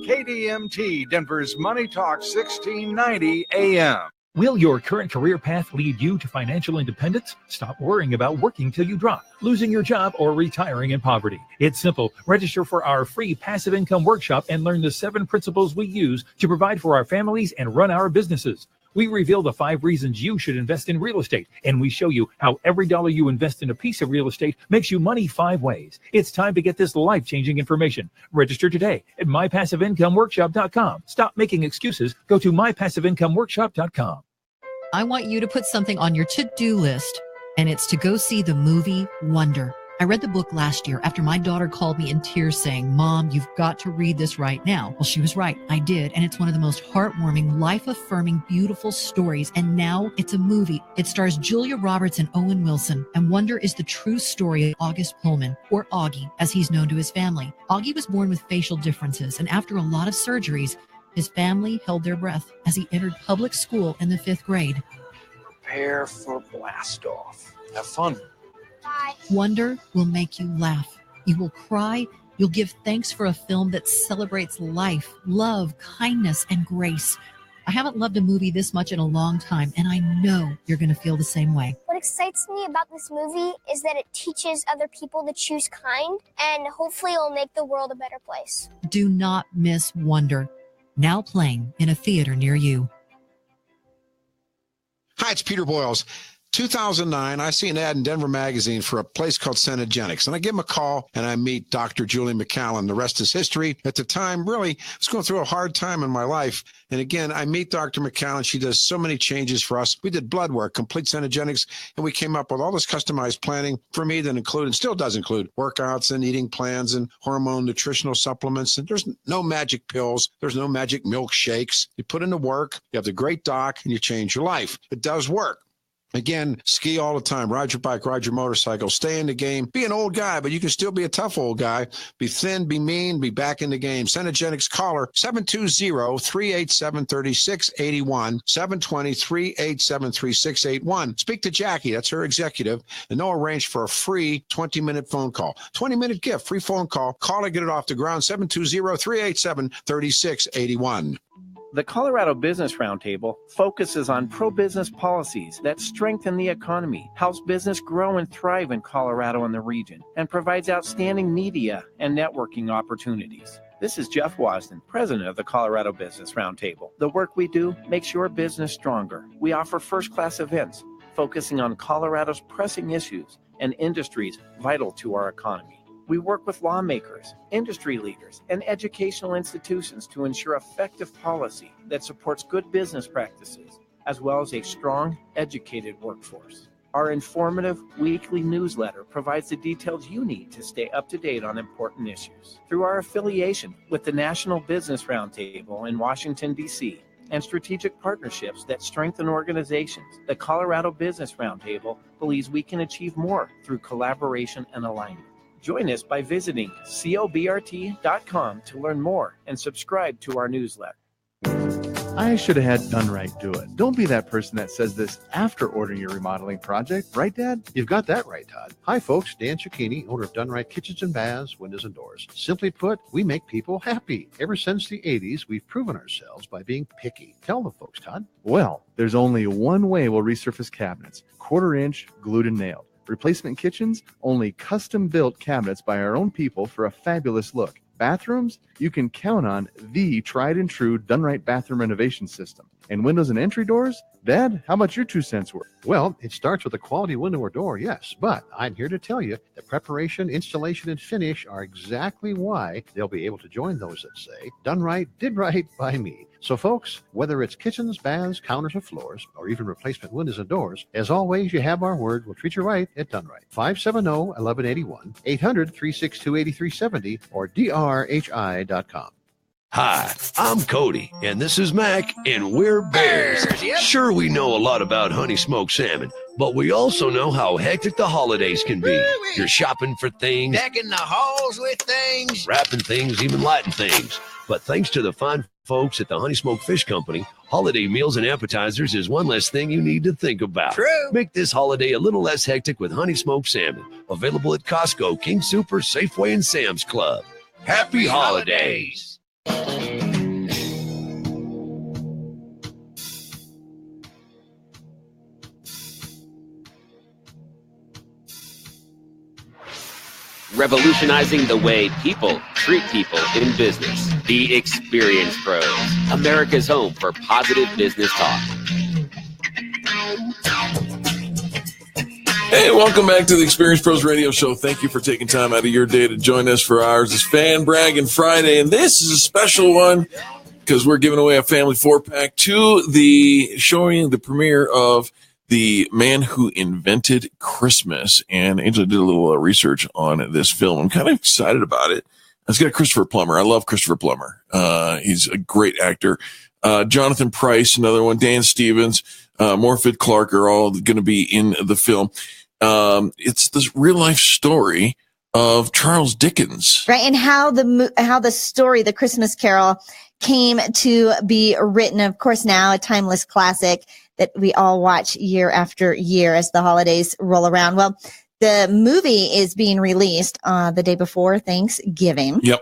KDMT, Denver's Money Talk 1690 AM. Will your current career path lead you to financial independence? Stop worrying about working till you drop, losing your job, or retiring in poverty. It's simple. Register for our free passive income workshop and learn the 7 principles we use to provide for our families and run our businesses. We reveal the 5 reasons you should invest in real estate, and we show you how every dollar you invest in a piece of real estate makes you money 5 ways. It's time to get this life-changing information. Register today at mypassiveincomeworkshop.com. Stop making excuses. Go to mypassiveincomeworkshop.com. I want you to put something on your to-do list, and it's to go see the movie Wonder. I read the book last year after my daughter called me in tears saying, "Mom, you've got to read this right now." Well, she was right. I did. And it's one of the most heartwarming, life-affirming, beautiful stories. And now it's a movie. It stars Julia Roberts and Owen Wilson. And Wonder is the true story of August Pullman, or Augie, as he's known to his family. Augie was born with facial differences. And after a lot of surgeries, his family held their breath as he entered public school in the 5th grade. Prepare for blast off. Have fun. Bye. Wonder will make you laugh. You will cry. You'll give thanks for a film that celebrates life, love, kindness, and grace. I haven't loved a movie this much in a long time, and I know you're going to feel the same way. What excites me about this movie is that it teaches other people to choose kind, and hopefully it'll make the world a better place. Do not miss Wonder. Now playing in a theater near you. Hi, it's Peter Boyles. 2009, I see an ad in Denver Magazine for a place called Cenegenics, and I give him a call, and I meet Dr. Julie McCallan. The rest is history. At the time, really, I was going through a hard time in my life, and again, I meet Dr. McCallan. She does so many changes for us. We did blood work, complete Cenegenics, and we came up with all this customized planning for me that included, and still does include, workouts and eating plans and hormone nutritional supplements. And there's no magic pills. There's no magic milkshakes. You put in the work, you have the great doc, and you change your life. It does work. Again, ski all the time, ride your bike, ride your motorcycle, stay in the game, be an old guy, but you can still be a tough old guy. Be thin, be mean, be back in the game. Cenegenics caller 720-387-3681, 720-387-3681. Speak to Jackie, that's her executive, and they'll arrange for a free 20-minute phone call. 20-minute gift, free phone call. Call her, get it off the ground, 720-387-3681. The Colorado Business Roundtable focuses on pro-business policies that strengthen the economy, helps business grow and thrive in Colorado and the region, and provides outstanding media and networking opportunities. This is Jeff Wasden, president of the Colorado Business Roundtable. The work we do makes your business stronger. We offer first-class events focusing on Colorado's pressing issues and industries vital to our economy. We work with lawmakers, industry leaders, and educational institutions to ensure effective policy that supports good business practices, as well as a strong, educated workforce. Our informative weekly newsletter provides the details you need to stay up to date on important issues. Through our affiliation with the National Business Roundtable in Washington, D.C., and strategic partnerships that strengthen organizations, the Colorado Business Roundtable believes we can achieve more through collaboration and alignment. Join us by visiting cobrt.com to learn more and subscribe to our newsletter. I should have had Done Right do it. Don't be that person that says this after ordering your remodeling project. Right, Dad? You've got that right, Todd. Hi, folks. Dan Cicchini, owner of Done Right Kitchens and Baths, Windows and Doors. Simply put, we make people happy. Ever since the 80s, we've proven ourselves by being picky. Tell the folks, Todd. Well, there's only one way we'll resurface cabinets. 1/4 inch, glued and nailed. Replacement kitchens, only custom-built cabinets by our own people for a fabulous look. Bathrooms, you can count on the tried-and-true Done Right bathroom renovation system. And windows and entry doors? Dad, how about your 2 cents worth? Well, it starts with a quality window or door, yes, but I'm here to tell you that preparation, installation, and finish are exactly why they'll be able to join those that say, done right, did right by me. So folks, whether it's kitchens, baths, counters, or floors, or even replacement windows and doors, as always, you have our word. We'll treat you right at Done Right. 570-1181, 800-362-8370, or drhi.com. Hi, I'm Cody, and this is Mac, and we're Bears. Sure, we know a lot about honey smoked salmon, but we also know how hectic the holidays can be. You're shopping for things, decking the halls with things, wrapping things, even lighting things. But thanks to the fine folks at the Honey Smoked Fish Company, holiday meals and appetizers is one less thing you need to think about. True. Make this holiday a little less hectic with Honey Smoked Salmon. Available at Costco, King Super, Safeway, and Sam's Club. Happy holidays! Revolutionizing the way people treat people in business. The Experience Pros, America's home for positive business talk. Hey, welcome back to the Experience Pros Radio Show. Thank you for taking time out of your day to join us for ours. It's Fan Braggin' Friday, and this is a special one because we're giving away a family 4-pack to showing the premiere of The Man Who Invented Christmas. And Angela did a little research on this film. I'm kind of excited about it. It's got Christopher Plummer. I love Christopher Plummer. He's a great actor. Jonathan Pryce, another one. Dan Stevens, Morfydd Clark are all going to be in the film. It's this real life story of Charles Dickens. Right. And how the story, The Christmas Carol, came to be written. Of course, now a timeless classic that we all watch year after year as the holidays roll around. Well, the movie is being released the day before Thanksgiving. Yep.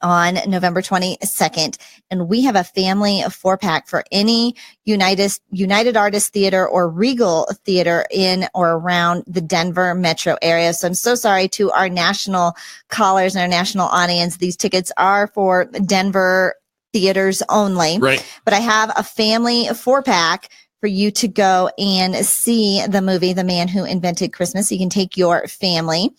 On November 22nd. And we have a family 4-pack for any United Artists Theater or Regal Theater in or around the Denver metro area. So I'm so sorry to our national callers and our national audience. These tickets are for Denver theaters only. Right. But I have a family 4-pack for you to go and see the movie, The Man Who Invented Christmas. You can take your family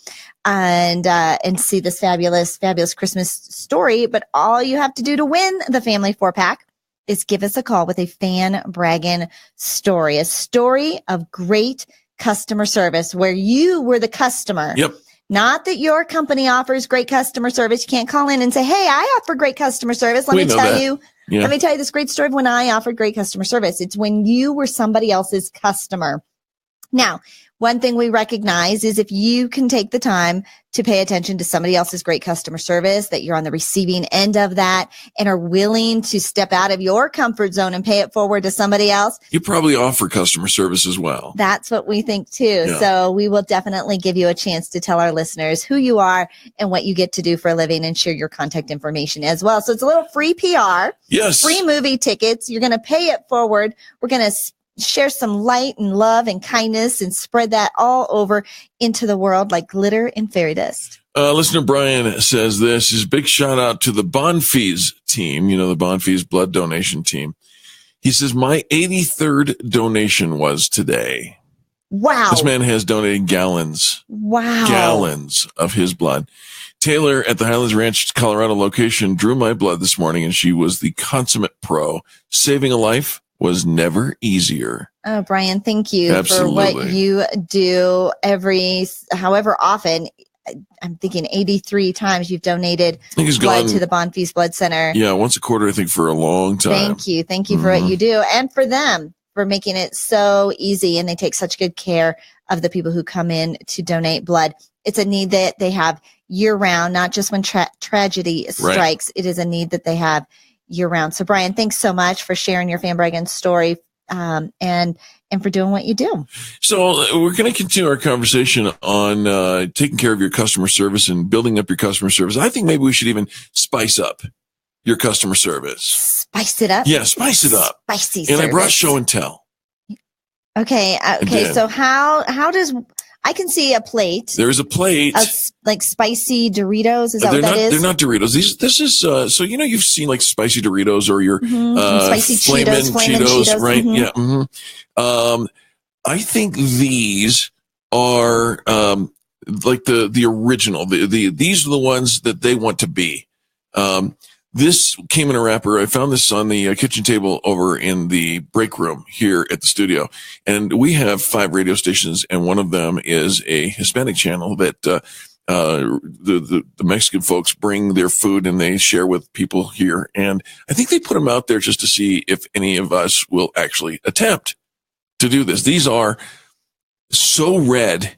and see this fabulous Christmas story. But all you have to do to win the family 4-pack is give us a call with a Fan Braggin' story, a story of great customer service where you were the customer. Yep. Not that your company offers great customer service. You can't call in and say, hey, I offer great customer service. Let me tell you this great story of when I offered great customer service. It's when you were somebody else's customer. Now, one thing we recognize is if you can take the time to pay attention to somebody else's great customer service, that you're on the receiving end of that and are willing to step out of your comfort zone and pay it forward to somebody else. You probably offer customer service as well. That's what we think too. Yeah. So we will definitely give you a chance to tell our listeners who you are and what you get to do for a living and share your contact information as well. So it's a little free PR. Yes. Free movie tickets. You're going to pay it forward. We're going to share some light and love and kindness and spread that all over into the world like glitter and fairy dust. Listener Brian says this is big shout out to the Bonfils team. You know, the Bonfils blood donation team. He says, my 83rd donation was today. Wow. This man has donated gallons of his blood. Taylor at the Highlands Ranch, Colorado location drew my blood this morning, and she was the consummate pro. Saving a life was never easier. Oh, Brian, thank you Absolutely. for what you do however often. I'm thinking 83 times you've donated blood to the Bonfils Blood Center. Yeah, once a quarter, I think, for a long time. Thank you. Thank you for what you do and for them for making it so easy. And they take such good care of the people who come in to donate blood. It's a need that they have year round, not just when tragedy strikes. Right. It is a need that they have year round. So Brian, thanks so much for sharing your Fan Braggin' story and for doing what you do. So we're going to continue our conversation on taking care of your customer service and building up your customer service. I think maybe we should even spice up your customer service. Spice it up? Yeah, spice it up. Spicy and service. I brought show and tell. Okay. So how does I can see a plate. There's a plate of like spicy Doritos. Is that what that is? They're not Doritos. This is so you've seen like spicy Doritos or your spicy Flamin' Cheetos, right? Mm-hmm. Yeah. Mm-hmm. I think these are like the original. These are the ones that they want to be. This came in a wrapper. I found this on the kitchen table over in the break room here at the studio. And we have 5 radio stations, and one of them is a Hispanic channel that the Mexican folks bring their food and they share with people here. And I think they put them out there just to see if any of us will actually attempt to do this. These are so red,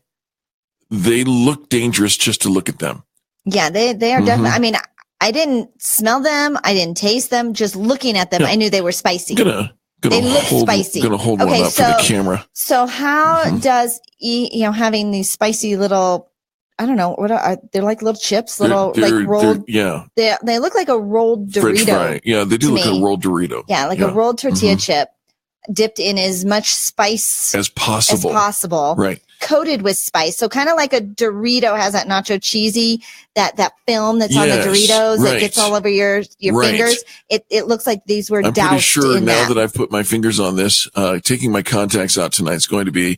they look dangerous just to look at them. Yeah, they are definitely. I mean, I didn't smell them. I didn't taste them. Just looking at them, I knew they were spicy. They look spicy. Gonna hold one up for the camera. So how does having these spicy little, I don't know, what are they're like little chips, like rolled. They look like a rolled Dorito. French fry. Yeah, they do look like a rolled Dorito. Yeah, like a rolled tortilla chip, dipped in as much spice as possible. Right. Coated with spice. So kind of like a Dorito has that nacho cheesy, that film that's on the Doritos that gets all over your fingers. It looks like these were doused in that. I'm pretty sure now that I've put my fingers on this, taking my contacts out tonight is going to be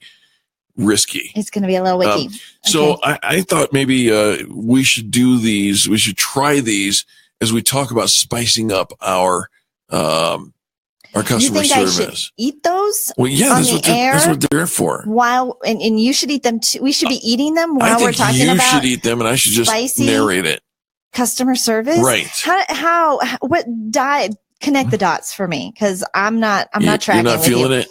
risky. It's going to be a little wiki. So I thought maybe we should do these. We should try these as we talk about spicing up our customer you think service. I should eat those? Well, yeah, on that's what they're for. While and you should eat them too. We should be eating them while we're talking about. You should eat them, and I should just narrate it. Customer service, right? How what diet? Connect the dots for me, because I'm not tracking. You're not feeling it.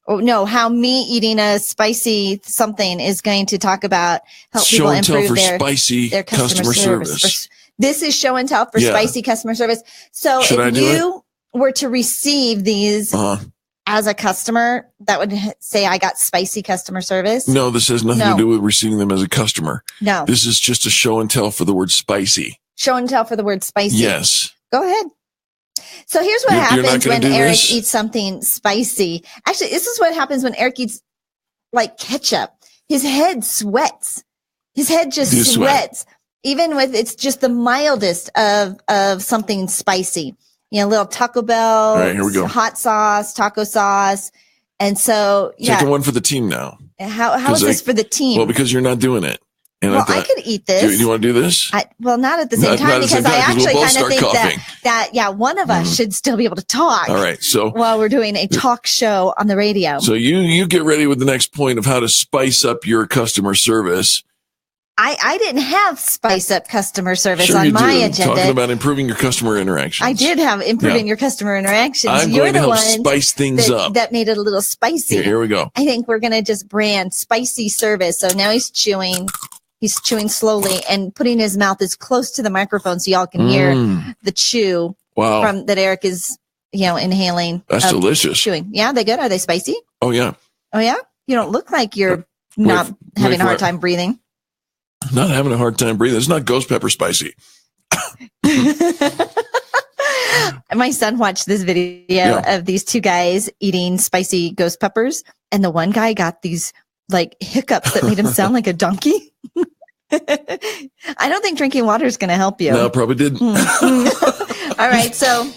Oh no! How me eating a spicy something is going to talk about help show people and tell improve for their spicy customer service. This is show and tell for spicy customer service. So if you were to receive these as a customer, that would say I got spicy customer service. No, this has nothing to do with receiving them as a customer. No, this is just a show and tell for the word spicy. Show and tell for the word spicy. Yes. Go ahead. So here's what happens when Eric eats something spicy. Actually, this is what happens when Eric eats like ketchup. His head sweats. His head just sweats. Even with it's just the mildest of something spicy. You know, little Taco Bell, all right, here we go. Hot sauce, taco sauce. And so, taking one for the team now. How is this for the team? Well, because you're not doing it. And well, I could eat this. Do you want to do this? Not at the same time, because I actually kind of think that one of us should still be able to talk. All right, so while we're doing a talk show on the radio. So you get ready with the next point of how to spice up your customer service. I didn't have spice up customer service on my agenda. Talking about improving your customer interactions. I did have improving your customer interactions. I'm You're going to help one spice things up. That made it a little spicy. Here we go. I think we're going to just brand spicy service. So now he's chewing. He's chewing slowly and putting his mouth as close to the microphone so y'all can hear the chew from that Eric is, inhaling. That's delicious. Chewing. Yeah, they good? Are they spicy? Oh yeah. Oh yeah. You don't look like you're not having a hard time breathing. Not having a hard time breathing. It's not ghost pepper spicy. My son watched this video of these two guys eating spicy ghost peppers, and the one guy got these like hiccups that made him sound like a donkey. I don't think drinking water is going to help you. No, probably didn't. All right, so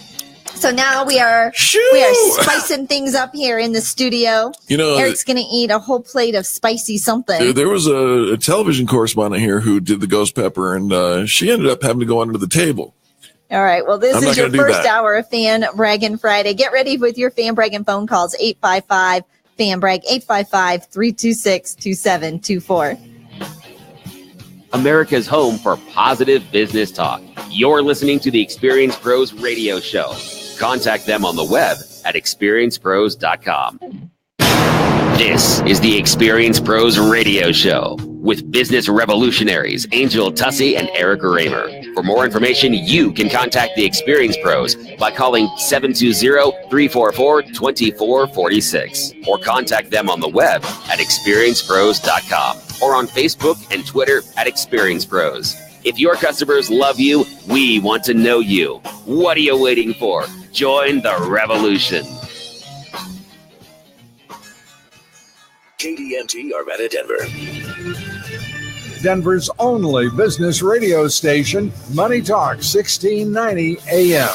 now we are spicing things up here in the studio. Eric's going to eat a whole plate of spicy something. There was a television correspondent here who did the ghost pepper, and she ended up having to go under the table. All right. Well, this is your first hour of Fan Braggin' Friday. Get ready with your Fan Braggin' phone calls. 855-FAN-BRAG, 855-326-2724. America's home for positive business talk. You're listening to the Experience Pros radio show. Contact them on the web at experiencepros.com. This is the Experience Pros radio show with business revolutionaries Angel Tussey and Eric Raymer. For more information, you can contact the Experience Pros by calling 720-344-2446 or contact them on the web at experiencepros.com or on Facebook and Twitter at Experience Pros. If your customers love you, we want to know you. What are you waiting for? Join the revolution. KDMT Arvada, Denver. Denver's only business radio station, Money Talk 1690 AM.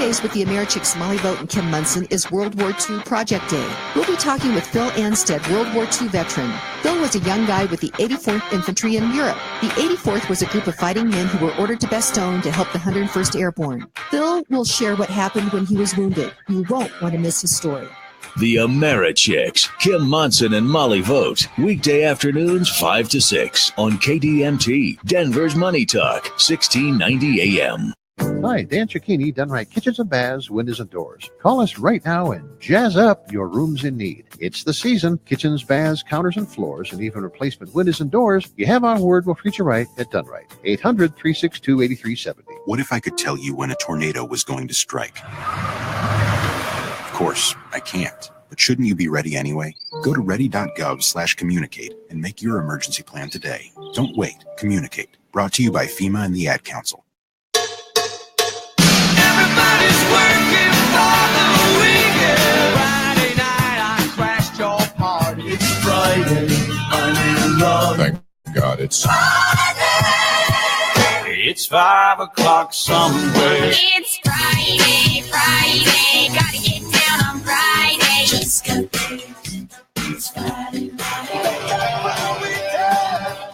Fridays with the Americhicks Molly Vogt and Kim Munson is World War II Project Day. We'll be talking with Phil Anstead, World War II veteran. Phil was a young guy with the 84th Infantry in Europe. The 84th was a group of fighting men who were ordered to Bastogne to help the 101st Airborne. Phil will share what happened when he was wounded. You won't want to miss his story. The Americhicks, Kim Monson and Molly Vogt, weekday afternoons 5 to 6 on KDMT, Denver's Money Talk, 1690 AM. Hi, Dan Cicchini, Done Right Kitchens and Baths, Windows and Doors. Call us right now and jazz up your rooms in need. It's the season. Kitchens, baths, counters, and floors, and even replacement windows and doors. You have our word, we'll treat you right at Done Right. 800-362-8370. What if I could tell you when a tornado was going to strike? Of course, I can't. But shouldn't you be ready anyway? Go to ready.gov/communicate and make your emergency plan today. Don't wait. Communicate. Brought to you by FEMA and the Ad Council. Everybody's working for the weekend. Friday night, I crashed your party. It's Friday. I'm in love. Thank God it's Friday. It's 5 o'clock somewhere. It's Friday, Friday. Gotta get down on Friday. Just go. It's Friday.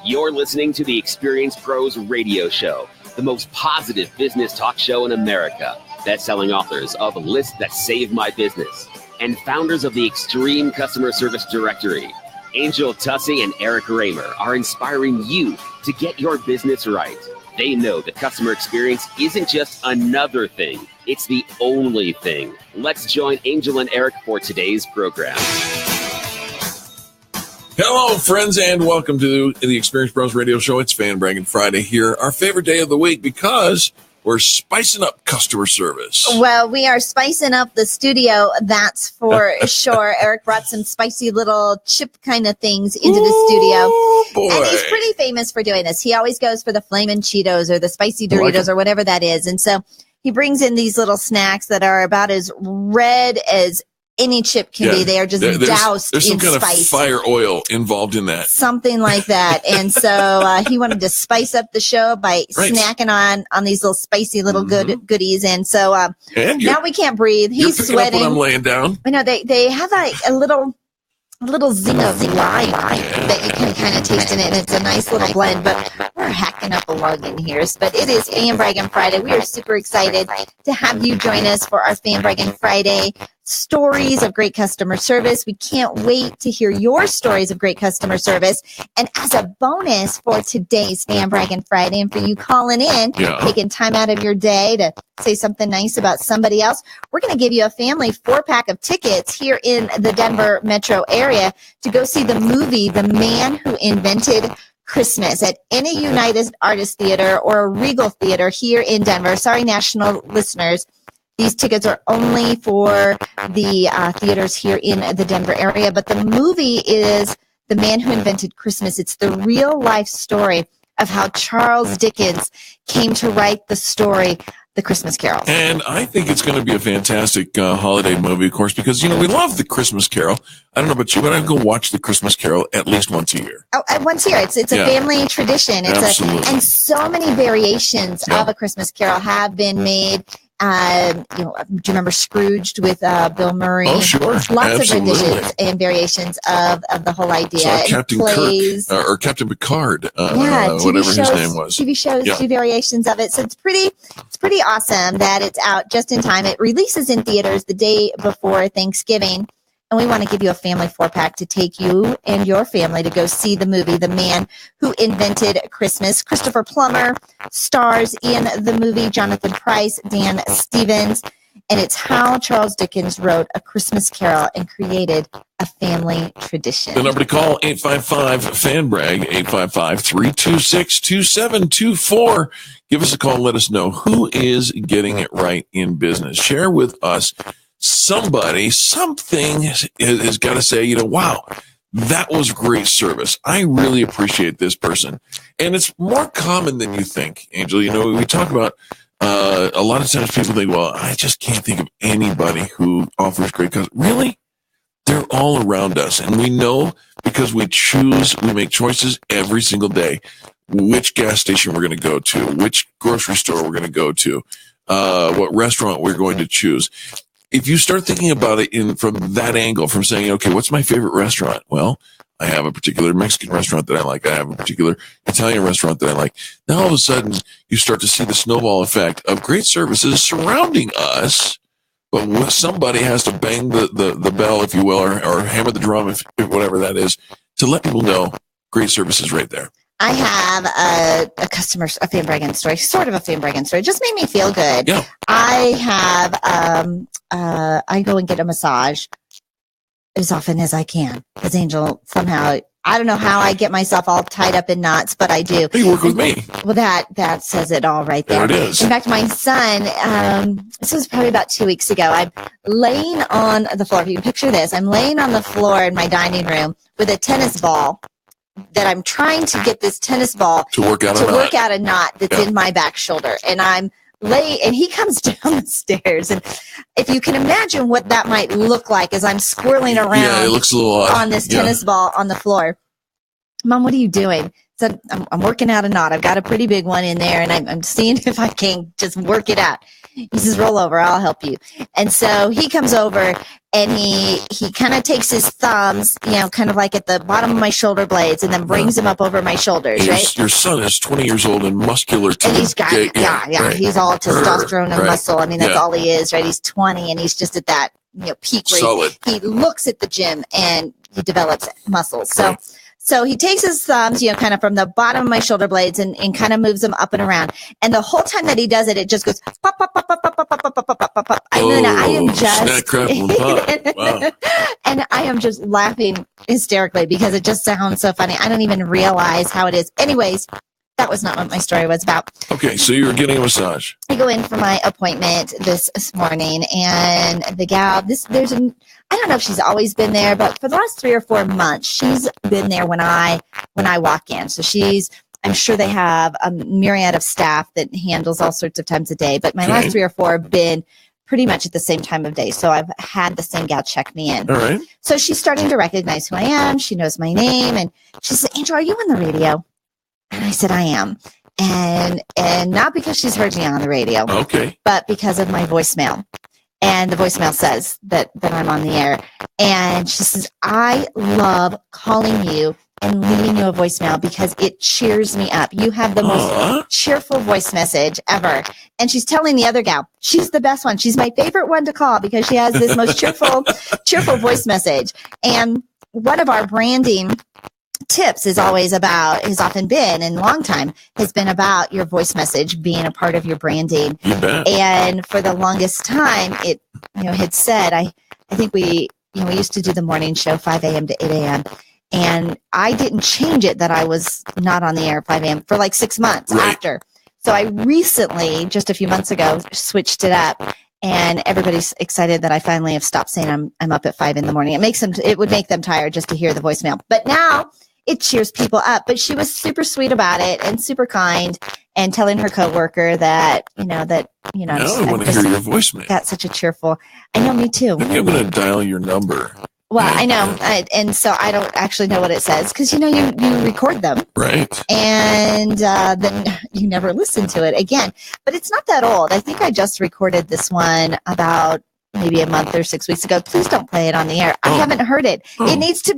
You're listening to the Experience Pros Radio Show, the most positive business talk show in America. Best-selling authors of Lists That Save My Business and founders of the Extreme Customer Service Directory, Angel Tussey and Eric Raymer, are inspiring you to get your business right. They know that customer experience isn't just another thing. It's the only thing. Let's join Angel and Eric for today's program. Hello, friends, and welcome to the Experience Pros Radio Show. It's Fan Braggin Friday here, our favorite day of the week because we're spicing up customer service. Well, we are spicing up the studio, that's for sure. Eric brought some spicy little chip kind of things into the studio. Boy. And he's pretty famous for doing this. He always goes for the Flamin' Cheetos or the spicy Doritos or whatever that is. And so he brings in these little snacks that are about as red as any chip can be. They are just doused There's some in kind spice. of fire oil involved in that. Something like that. And so he wanted to spice up the show by snacking on these little spicy little goodies. And so and now we can't breathe. He's sweating. Up when I'm laying down. I know they have like a little zing of lime that you can kind of taste in it, and it's a nice little blend, but we're hacking up a lug in here. But it is Fan Braggin Friday. We are super excited to have you join us for our Fan Braggin Friday stories of great customer service. We can't wait to hear your stories of great customer service. And as a bonus for today's Fan Braggin Friday, and for you calling in, taking time out of your day to say something nice about somebody else, we're going to give you a family 4-pack of tickets here in the Denver metro area to go see the movie The Man Who Invented Christmas at any United Artists Theater or a Regal Theater here in Denver. Sorry, national listeners. These tickets are only for the theaters here in the Denver area, but the movie is The Man Who Invented Christmas. It's the real life story of how Charles Dickens came to write the story, The Christmas Carol. And I think it's going to be a fantastic holiday movie, of course, because, you know, we love The Christmas Carol. I don't know about you, but I'd go watch The Christmas Carol at least once a year. Oh, once a year. It's a family tradition. Absolutely. And so many variations of A Christmas Carol have been made. Do you remember Scrooged with Bill Murray? Oh, sure. Lots of renditions and variations of the whole idea. So Captain Kirk or Captain Picard, whatever his name was. TV shows, do variations of it. So it's pretty awesome that it's out just in time. It releases in theaters the day before Thanksgiving. And we want to give you a family 4-pack to take you and your family to go see the movie, The Man Who Invented Christmas. Christopher Plummer stars in the movie, Jonathan Pryce, Dan Stevens, and it's how Charles Dickens wrote A Christmas Carol and created a family tradition. The number to call, 855-FAN-BRAG, 855-326-2724. Give us a call and let us know who is getting it right in business. Share with us something has got to say, you know, wow, that was great service. I really appreciate this person. And it's more common than you think, Angel. You know, we talk about a lot of times people think, well, I just can't think of anybody who offers great customer. Really? They're all around us. And we know because we make choices every single day, which gas station we're going to go to, which grocery store we're going to go to. what restaurant we're going to choose. If you start thinking about it from that angle, from saying, okay, what's my favorite restaurant? Well, I have a particular Mexican restaurant that I like. I have a particular Italian restaurant that I like. Now, all of a sudden, you start to see the snowball effect of great services surrounding us, but somebody has to bang the bell, if you will, or hammer the drum, if whatever that is, to let people know great services right there. I have a customer, a Fan Braggin story, sort of a Fan Braggin story. Just made me feel good. Yeah. I have, I go and get a massage as often as I can. Because Angel, somehow, I don't know how I get myself all tied up in knots, but I do. You work with me. Well, that says it all right there. There it is. In fact, my son, this was probably about 2 weeks ago. I'm laying on the floor. If you can picture this, I'm laying on the floor in my dining room with a tennis ball that I'm trying to get this tennis ball to work out a knot that's in my back shoulder. And I'm and he comes down the stairs. And if you can imagine what that might look like as I'm swirling around it looks a little odd. on this tennis ball on the floor. Mom, what are you doing? So I'm working out a knot. I've got a pretty big one in there, and I'm seeing if I can just work it out. He says, roll over, I'll help you. And so he comes over, and he kind of takes his thumbs, kind of like at the bottom of my shoulder blades, and then brings them up over my shoulders, right? Your son is 20 years old and muscular too. And he's got, right. he's all testosterone and right. muscle. I mean, that's all he is, right? He's 20, and he's just at that, peak where solid. He looks at the gym, and he develops muscles. Right. So he takes his thumbs, kind of from the bottom of my shoulder blades and kind of moves them up and around. And the whole time that he does it, it just goes pop, pop, pop, pop, pop, pop, pop, pop, pop, pop, pop, pop. I am just, snack, crackle, and pop. Wow. And I am just laughing hysterically because it just sounds so funny. I don't even realize how it is. Anyways, that was not what my story was about. Okay, so you were getting a massage. I go in for my appointment this morning, and the gal, I don't know if she's always been there, but for the last 3 or 4 months, she's been there when I walk in. So I'm sure they have a myriad of staff that handles all sorts of times a day, but my last 3 or 4 have been pretty much at the same time of day. So I've had the same gal check me in. All right. So she's starting to recognize who I am. She knows my name, and she says, Angel, are you on the radio? And I said, I am. And not because she's heard me on the radio, okay, but because of my voicemail. And the voicemail says that I'm on the air. And she says, I love calling you and leaving you a voicemail because it cheers me up. You have the most cheerful voice message ever. And she's telling the other gal, she's the best one. She's my favorite one to call because she has this most cheerful voice message. And one of our branding tips has often been, and long time has been about your voice message being a part of your branding. You bet. And for the longest time, it had said, I think we used to do the morning show 5 a.m. to 8 a.m. And I didn't change it that I was not on the air at 5 a.m. for like 6 months after. So I recently, just a few months ago, switched it up. And everybody's excited that I finally have stopped saying I'm up at 5 in the morning. It would make them tired just to hear the voicemail. But now it cheers people up. But she was super sweet about it and super kind, and telling her coworker that I want to hear your voicemail. Got such a cheerful. I know, me too. Maybe I'm going to dial your number. Well, I know, and so I don't actually know what it says because you record them, right? And then you never listen to it again. But it's not that old. I think I just recorded this one about maybe a month or 6 weeks ago. Please don't play it on the air. I haven't heard it. It needs to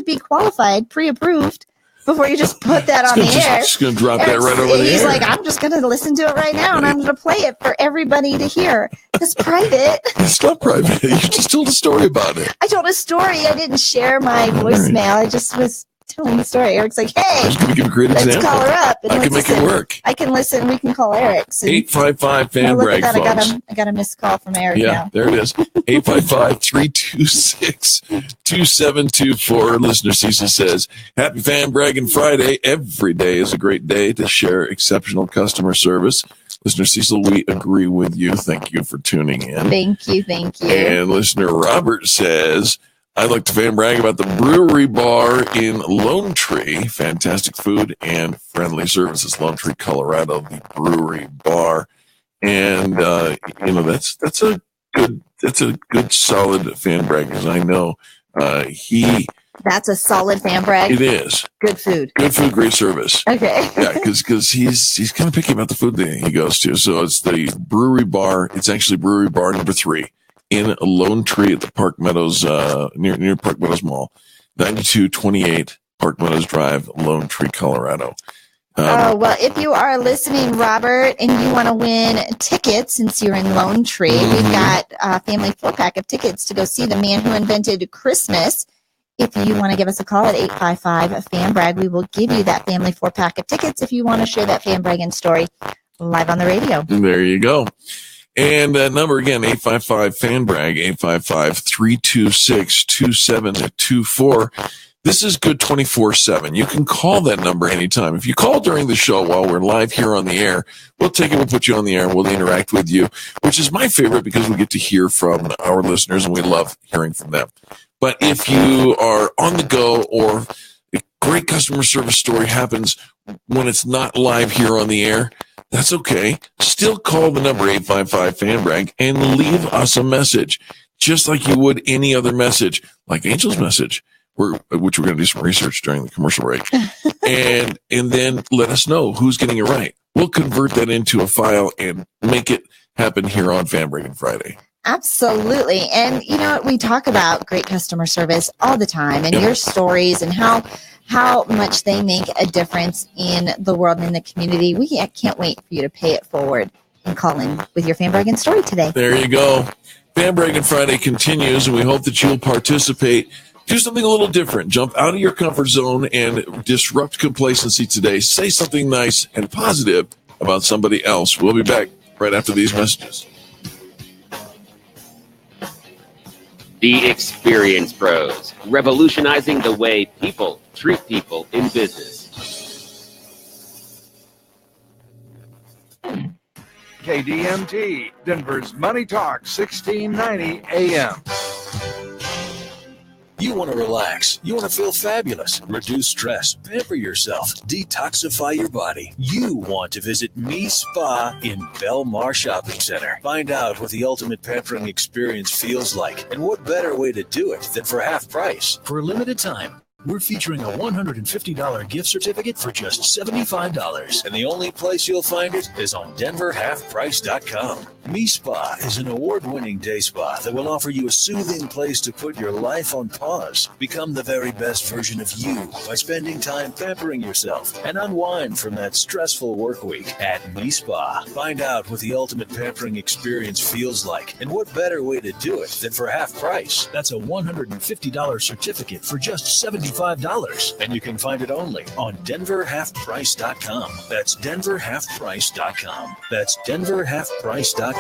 be qualified, pre-approved before you just put that on the air. Just going to drop that right over the air. He's like, I'm just going to listen to it right now, and I'm going to play it for everybody to hear. It's private. It's not private. You just told a story about it. I told a story. I didn't share my voicemail. I just was telling the story. Eric's like, hey, I was going to give a great let's example. call her up. And I can make it work. I can listen. We can call Eric. 855 fan brag, folks. I got a missed call from Eric now. There it is. 855-326-2724. Listener Cecil says, happy Fan Bragging Friday. Every day is a great day to share exceptional customer service. Listener Cecil, we agree with you. Thank you for tuning in. Thank you. And listener Robert says, I'd like to fan brag about the brewery bar in Lone Tree. Fantastic food and friendly services. Lone Tree, Colorado, the brewery bar. And, that's a good solid fan brag, because I know he That's a solid fan brag. It is. Good food. Good food, great service. Okay. Yeah, because he's kind of picky about the food that he goes to. So it's the Brewery Bar. It's actually Brewery Bar number 3 in Lone Tree at the Park Meadows, near Park Meadows Mall, 9228 Park Meadows Drive, Lone Tree, Colorado. Well, if you are listening, Robert, and you want to win tickets, since you're in Lone Tree, we've got a family 4-pack of tickets to go see the man who invented Christmas. If you want to give us a call at 855-FAN-BRAG, we will give you that family 4-pack of tickets if you want to share that fan bragging story live on the radio. There you go. And that number again, 855-FAN-BRAG, 855-326-2724. This is good 24/7. You can call that number anytime. If you call during the show while we're live here on the air, we'll take it, we'll put you on the air, and we'll interact with you, which is my favorite because we get to hear from our listeners, and we love hearing from them. But if you are on the go or a great customer service story happens when it's not live here on the air, that's okay. Still call the number 855-FAN-BRAG and leave us a message, just like you would any other message, like Angel's message, which we're going to do some research during the commercial break, and then let us know who's getting it right. We'll convert that into a file and make it happen here on Fan Braggin' Friday. Absolutely. And you know what? We talk about great customer service all the time, and your stories and how much they make a difference in the world and in the community. We can't wait for you to pay it forward and call in with your Fan Braggin' story today. There you go. Fan Braggin' Friday continues, and we hope that you'll participate. Do something a little different. Jump out of your comfort zone and disrupt complacency today. Say something nice and positive about somebody else. We'll be back right after these messages. The Experience Pros, revolutionizing the way people treat people in business. KDMT, Denver's Money Talk, 1690 AM. You want to relax. You want to feel fabulous. Reduce stress. Pamper yourself. Detoxify your body. You want to visit Me Spa in Belmar Shopping Center. Find out what the ultimate pampering experience feels like, and what better way to do it than for half price. For a limited time, we're featuring a $150 gift certificate for just $75. And the only place you'll find it is on DenverHalfPrice.com. Me Spa is an award-winning day spa that will offer you a soothing place to put your life on pause. Become the very best version of you by spending time pampering yourself and unwind from that stressful work week at Me Spa. Find out what the ultimate pampering experience feels like, and what better way to do it than for half price. That's a $150 certificate for just $75, and you can find it only on DenverHalfPrice.com. That's DenverHalfPrice.com. That's DenverHalfPrice.com.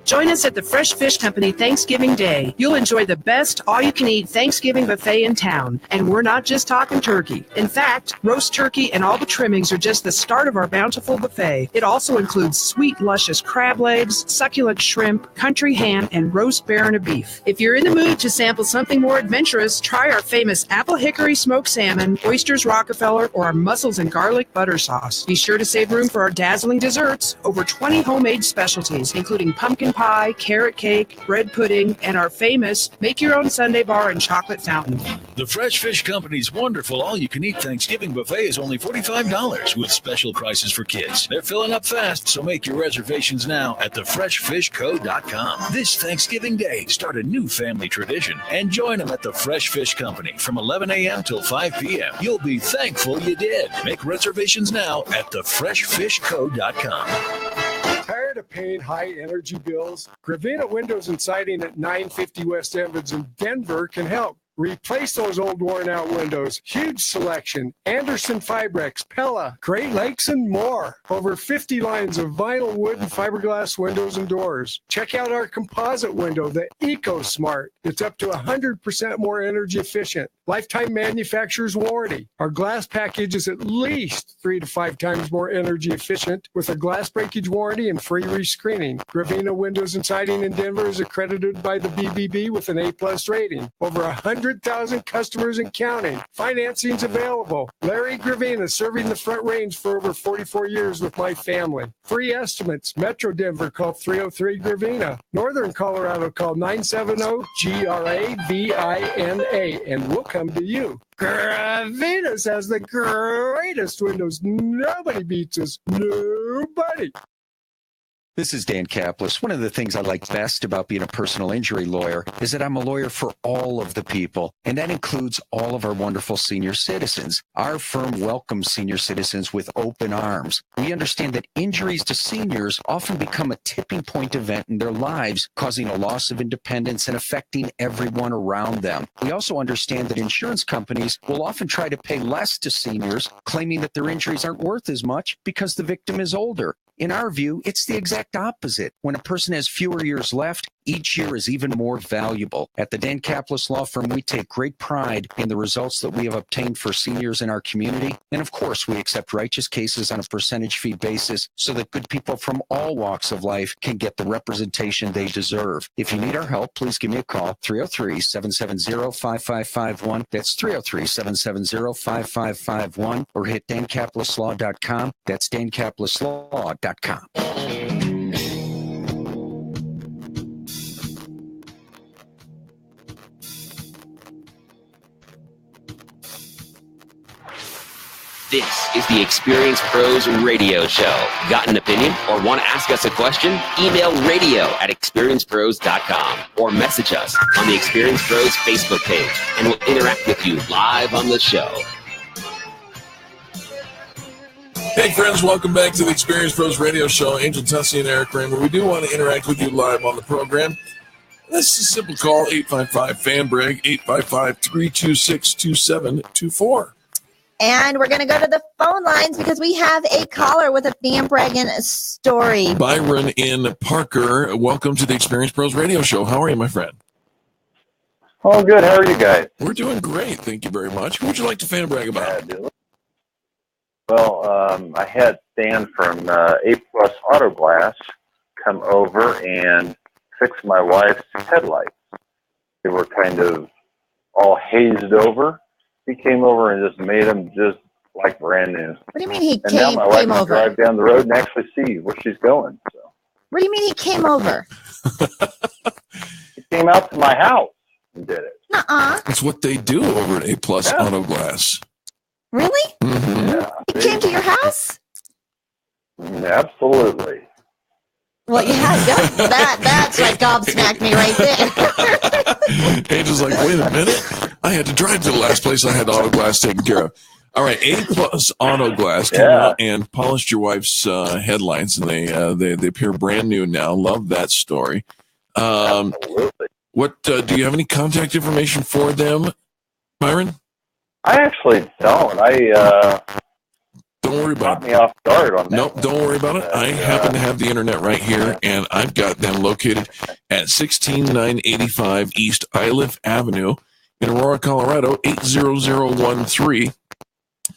Join us at the Fresh Fish Company Thanksgiving Day. You'll enjoy the best all-you-can-eat Thanksgiving buffet in town. And we're not just talking turkey. In fact, roast turkey and all the trimmings are just the start of our bountiful buffet. It also includes sweet, luscious crab legs, succulent shrimp, country ham, and roast Barona beef. If you're in the mood to sample something more adventurous, try our famous apple hickory smoked salmon, oysters Rockefeller, or our mussels and garlic butter sauce. Be sure to save room for our dazzling desserts. Over 20 homemade specialties, including pumpkin pie, carrot cake, bread pudding, and our famous make-your-own sundae bar and chocolate fountain. The Fresh Fish Company's wonderful all-you-can-eat Thanksgiving buffet is only $45 with special prices for kids. They're filling up fast, so make your reservations now at thefreshfishco.com. This Thanksgiving Day, start a new family tradition and join them at the Fresh Fish Company from 11 a.m. till 5 p.m. You'll be thankful you did. Make reservations now at thefreshfishco.com. Tired of paying high energy bills? Gravina Windows and Siding at 950 West Evans in Denver can help. Replace those old worn out windows. Huge selection. Anderson Fibrex, Pella, Great Lakes, and more. Over 50 lines of vinyl, wood, and fiberglass windows and doors. Check out our composite window, the EcoSmart. It's up to 100% more energy efficient. Lifetime manufacturer's warranty. Our glass package is at least 3 to 5 times more energy efficient with a glass breakage warranty and free rescreening. Gravina Windows and Siding in Denver is accredited by the BBB with an A+ rating. Over 100 100,000 customers and counting. Financing's available. Larry Gravina serving the Front Range for over 44 years with my family. Free estimates. Metro Denver, call 303-GRAVINA. Northern Colorado, call 970-GRAVINA, and we'll come to you. Gravina's has the greatest windows. Nobody beats us. Nobody. This is Dan Kaplis. One of the things I like best about being a personal injury lawyer is that I'm a lawyer for all of the people, and that includes all of our wonderful senior citizens. Our firm welcomes senior citizens with open arms. We understand that injuries to seniors often become a tipping point event in their lives, causing a loss of independence and affecting everyone around them. We also understand that insurance companies will often try to pay less to seniors, claiming that their injuries aren't worth as much because the victim is older. In our view, it's the exact opposite. When a person has fewer years left, each year is even more valuable. At the Dan Kaplis Law Firm, we take great pride in the results that we have obtained for seniors in our community. And of course, we accept righteous cases on a percentage fee basis so that good people from all walks of life can get the representation they deserve. If you need our help, please give me a call, 303-770-5551. That's 303-770-5551, or hit dankaplislaw.com. That's dankaplislaw.com. This is the Experience Pros Radio Show. Got an opinion or want to ask us a question? Email radio@experiencepros.com or message us on the Experience Pros Facebook page, and we'll interact with you live on the show. Hey friends, welcome back to the Experience Pros Radio Show. Angel Tussey and Eric Kramer. We do want to interact with you live on the program. This is a simple call, 855-FAN-BRAG, 855-326-2724. And we're going to go to the phone lines because we have a caller with a fan bragging story. Byron in Parker, welcome to the Experience Pros Radio Show. How are you, my friend? Oh, good. How are you guys? We're doing great. Thank you very much. Who would you like to fan brag about? Well, I had Stan from A Plus Auto Glass come over and fix my wife's headlights. They were kind of all hazed over. He came over and just made them just like brand new. What do you mean he and came now my wife can over? drive down the road and actually see where she's going. So What do you mean he came over? he came out to my house and did it. Nuh-uh. That's what they do over at A Plus Auto Glass. Really? Mm-hmm. Yeah, He came to your house? absolutely. Well, yeah, that's what gobsmacked me right there. Angel's like, wait a minute. I had to drive to the last place I had auto glass taken care of. All right, A Plus Auto Glass came out and polished your wife's headlights, and they appear brand new now. Love that story. Absolutely. What do you have any contact information for them, Byron? I actually don't. Don't worry about it. Me off guard on that. Nope, don't worry about it. I happen to have the internet right here, and I've got them located at 16985 East Iliff Avenue in Aurora, Colorado, 80013.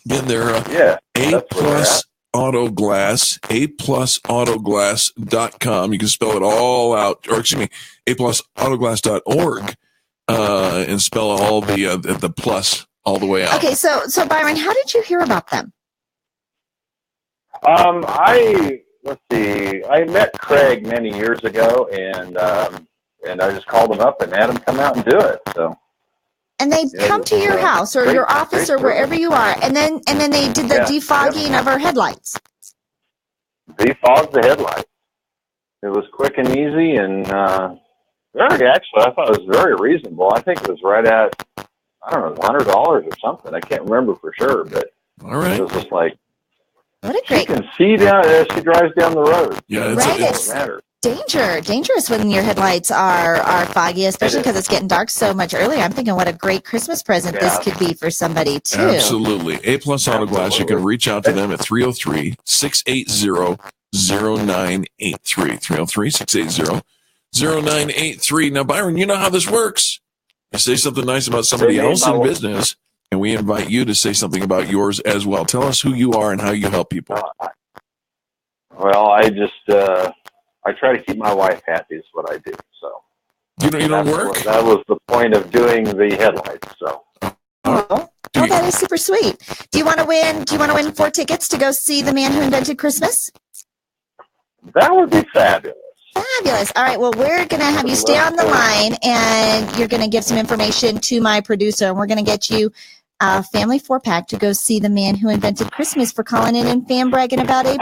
Again, they're A Plus Auto Glass, aplasautoglass.com. You can spell it all out, or excuse me, aplasautoglass.org, and spell all the plus all the way out. Okay, so Byron, how did you hear about them? Let's see. I met Craig many years ago, and I just called him up and had him come out and do it. So. And they come to your house or your office or wherever you are, and then they did the defogging of our headlights. Defogged the headlights. It was quick and easy, and I thought it was very reasonable. I think it was right at, I don't know, $100 or something. I can't remember for sure, but all right. It was just like, what a great. She can see down as she drives down the road. Yeah, it's dangerous when your headlights are foggy, especially because it's getting dark so much earlier. I'm thinking what a great Christmas present this could be for somebody too. Absolutely. A Plus Auto Glass. You can reach out to them at 303-680-0983. 303-680-0983. Now, Byron, you know how this works. You say something nice about somebody else in business, and we invite you to say something about yours as well. Tell us who you are and how you help people. Well, I try to keep my wife happy is what I do. So You don't work? That was the point of doing the headlights. So. Oh, that is super sweet. Do you want to win 4 tickets to go see The Man Who Invented Christmas? That would be fabulous. Fabulous. All right. Well, we're going to have you stay on the line, and you're going to give some information to my producer, and we're going to get you a family 4-pack to go see The Man Who Invented Christmas for calling in and fan bragging about A+.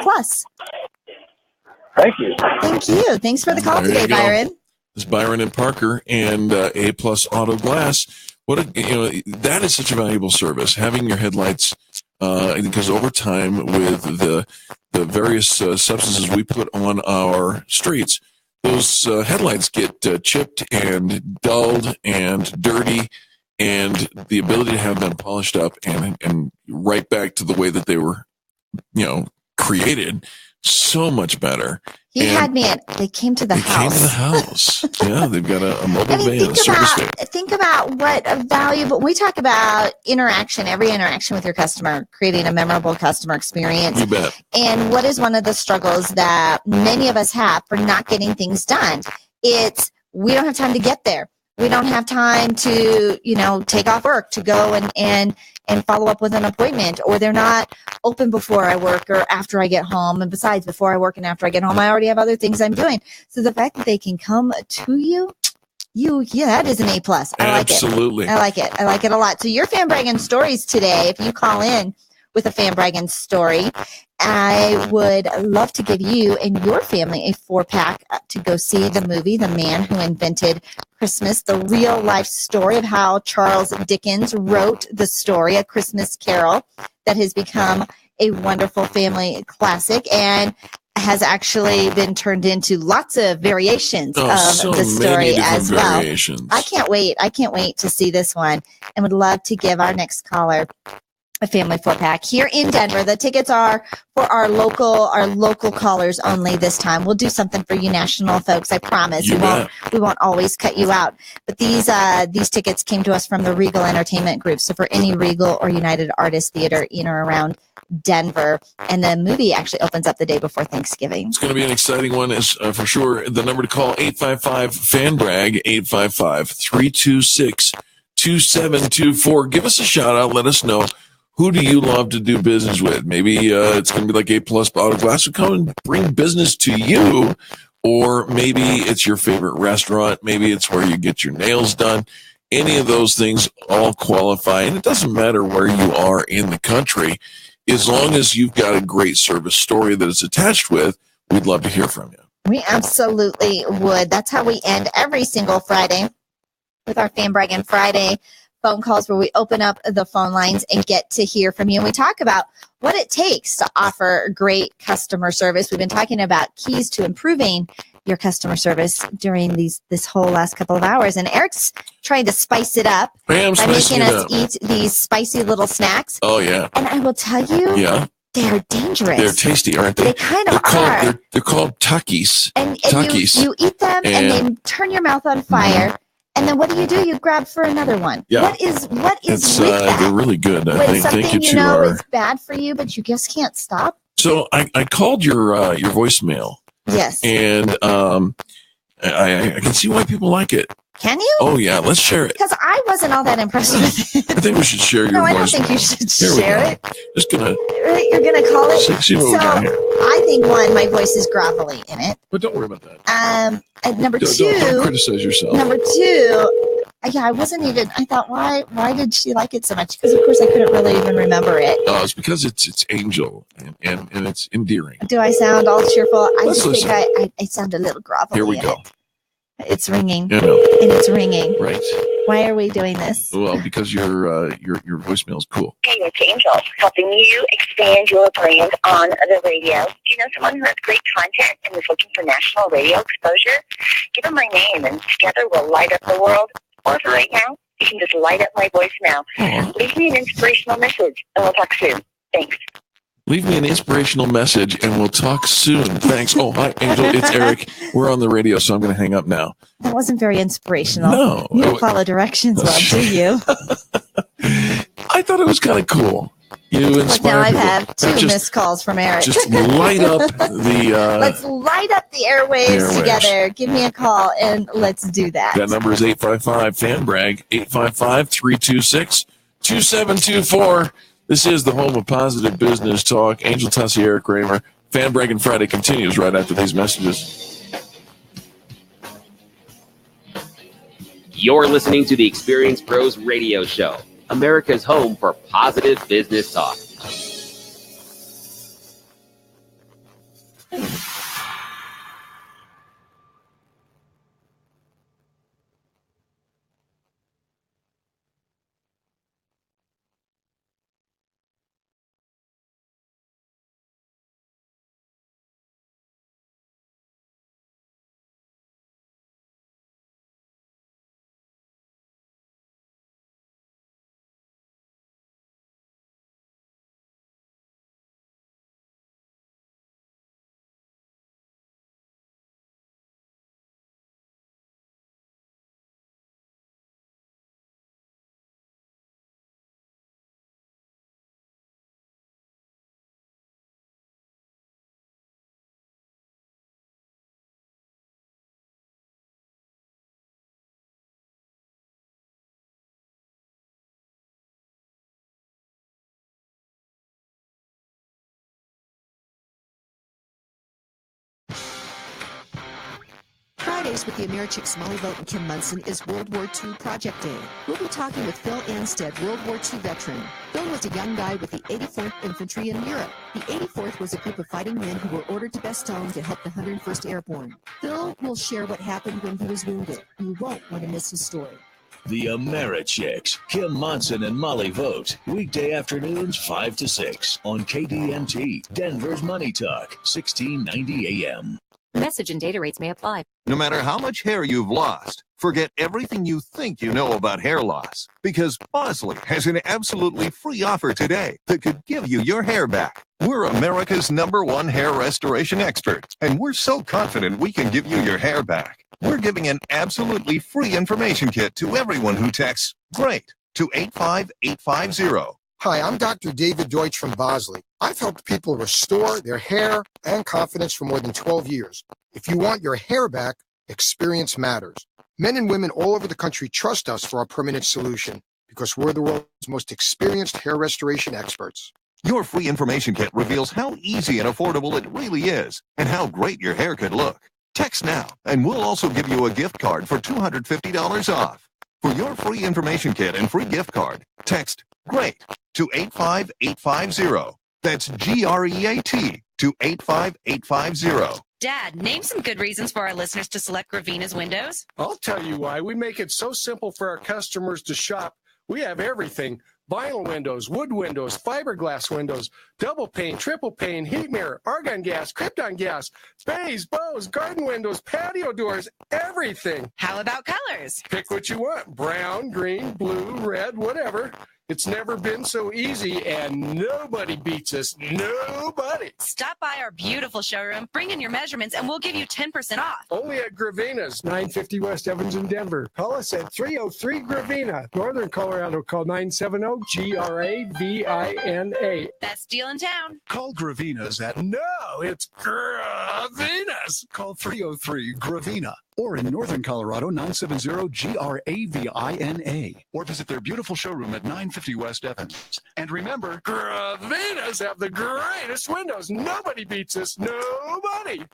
Thank you. Thank you. Thanks for the call today, Byron. It's Byron and Parker and A+ Auto Glass. That is such a valuable service. Having your headlights, because over time with the various substances we put on our streets, those headlights get chipped and dulled and dirty, and the ability to have them polished up and right back to the way that they were, created, so much better. He had me at, they came to the house. They came to the house. Yeah, they've got a mobile van, a service van. Think about what a valuable, we talk about every interaction with your customer, creating a memorable customer experience. You bet. And what is one of the struggles that many of us have for not getting things done? It's, we don't have time to get there. We don't have time to, take off work to go and follow up with an appointment, or they're not open before I work or after I get home. And besides, before I work and after I get home, I already have other things I'm doing. So the fact that they can come to you, that is an A+. I like it. Absolutely. I like it. I like it a lot. So your fan bragging stories today, if you call in with a fan bragging story, I would love to give you and your family a 4-pack to go see the movie, The Man Who Invented Christmas, the real life story of how Charles Dickens wrote the story, A Christmas Carol, that has become a wonderful family classic and has actually been turned into lots of variations of the story as well. I can't wait. I can't wait to see this one, and would love to give our next caller a family 4-pack here in Denver. The tickets are for our local callers only this time. We'll do something for you national folks, I promise. We won't always cut you out. But these tickets came to us from the Regal Entertainment Group. So for any Regal or United Artists Theater in or around Denver. And the movie actually opens up the day before Thanksgiving. It's going to be an exciting one, for sure. The number to call, 855-FAN-BRAG, 855-326-2724. Give us a shout out. Let us know. Who do you love to do business with? Maybe it's going to be like A+ Auto Glass who come and bring business to you, or maybe it's your favorite restaurant. Maybe it's where you get your nails done. Any of those things all qualify, and it doesn't matter where you are in the country. As long as you've got a great service story that it's attached with, we'd love to hear from you. We absolutely would. That's how we end every single Friday with our Fan Bragging Friday phone calls, where we open up the phone lines and get to hear from you. And we talk about what it takes to offer great customer service. We've been talking about keys to improving your customer service during this whole last couple of hours. And Eric's trying to spice it up by making us eat these spicy little snacks. Oh, yeah. And I will tell you, they're dangerous. They're tasty, aren't they? They kind of are. They're called Takis. And you eat them and they turn your mouth on fire. And then what do? You grab for another one. Yeah. What is with that? They're really good. When something is bad for you, but you just can't stop. So I called your voicemail. Yes. And I can see why people like it. Can you? Oh, yeah. Let's share it. Because I wasn't all that impressed with it. I think we should share your voicemail. No, I don't think you should share it. Just going to. You're going to call it? See what we got here. I think, one, my voice is grovelly in it. But don't worry about that. And number two. Don't criticize yourself. Number two. I wasn't even. I thought, why did she like it so much? Because of course I couldn't really even remember it. Oh, it's because it's Angel and it's endearing. Do I sound all cheerful? I think I sound a little grovelly. Here we go. It's ringing. You know. And it's ringing. Right. Why are we doing this? Well, because your voicemail is cool. Hey, it's Angel, helping you expand your brand on the radio. Do you know someone who has great content and is looking for national radio exposure? Give them my name, and together we'll light up the world. Or for right now, you can just light up my voicemail. Leave me an inspirational message, and we'll talk soon. Thanks. Leave me an inspirational message, and we'll talk soon. Thanks. Oh, hi, Angel. It's Eric. We're on the radio, so I'm going to hang up now. That wasn't very inspirational. No. You don't follow directions well, do you? I thought it was kind of cool. You Like inspire now I people. have two Just- missed calls from Eric. Just light up the. Let's light up the airwaves together. Give me a call and let's do that. That number is 855-FAN-BRAG, 855-326-2724. This is the home of positive business talk. Angel Tussie, Eric Kramer. Fan Braggin Friday continues right after these messages. You're listening to the Experience Pros Radio Show, America's home for positive business talk. Fridays with the Americhicks Molly Vote and Kim Munson is World War II Project Day. We'll be talking with Phil Anstead, World War II veteran. Phil was a young guy with the 84th Infantry in Europe. The 84th was a group of fighting men who were ordered to Bastogne to help the 101st Airborne. Phil will share what happened when he was wounded. You won't want to miss his story. The Americhicks, Kim Monson and Molly Vogt, weekday afternoons 5 to 6 on KDNT, Denver's Money Talk, 1690 AM. Message and data rates may apply. No matter how much hair you've lost, forget everything you think you know about hair loss, because Bosley has an absolutely free offer today that could give you your hair back. We're America's #1 hair restoration expert, and we're so confident we can give you your hair back. We're giving an absolutely free information kit to everyone who texts GREAT to 85850. Hi, I'm Dr. David Deutsch from Bosley. I've helped people restore their hair and confidence for more than 12 years. If you want your hair back, experience matters. Men and women all over the country trust us for our permanent solution because we're the world's most experienced hair restoration experts. Your free information kit reveals how easy and affordable it really is and how great your hair could look. Text now, and we'll also give you a gift card for $250 off. For your free information kit and free gift card, text GREAT to 85850. That's GREAT to 85850. Dad, name some good reasons for our listeners to select Gravina's windows. I'll tell you why. We make it so simple for our customers to shop. We have everything. Vinyl windows, wood windows, fiberglass windows, double pane, triple pane, heat mirror, argon gas, krypton gas, bays, bows, garden windows, patio doors, everything. How about colors? Pick what you want. Brown, green, blue, red, whatever. It's never been so easy, and nobody beats us. Nobody. Stop by our beautiful showroom, bring in your measurements, and we'll give you 10% off. Only at Gravina's, 950 West Evans in Denver. Call us at 303-GRAVINA. Northern Colorado, call 970-GRAVINA. Best deal in town. Call Gravina's at... No, it's Gravina's. Call 303-GRAVINA. Or in Northern Colorado, 970-GRAVINA. Or visit their beautiful showroom at 950 West Evans. And remember, Gravina's have the greatest windows. Nobody beats us. Nobody.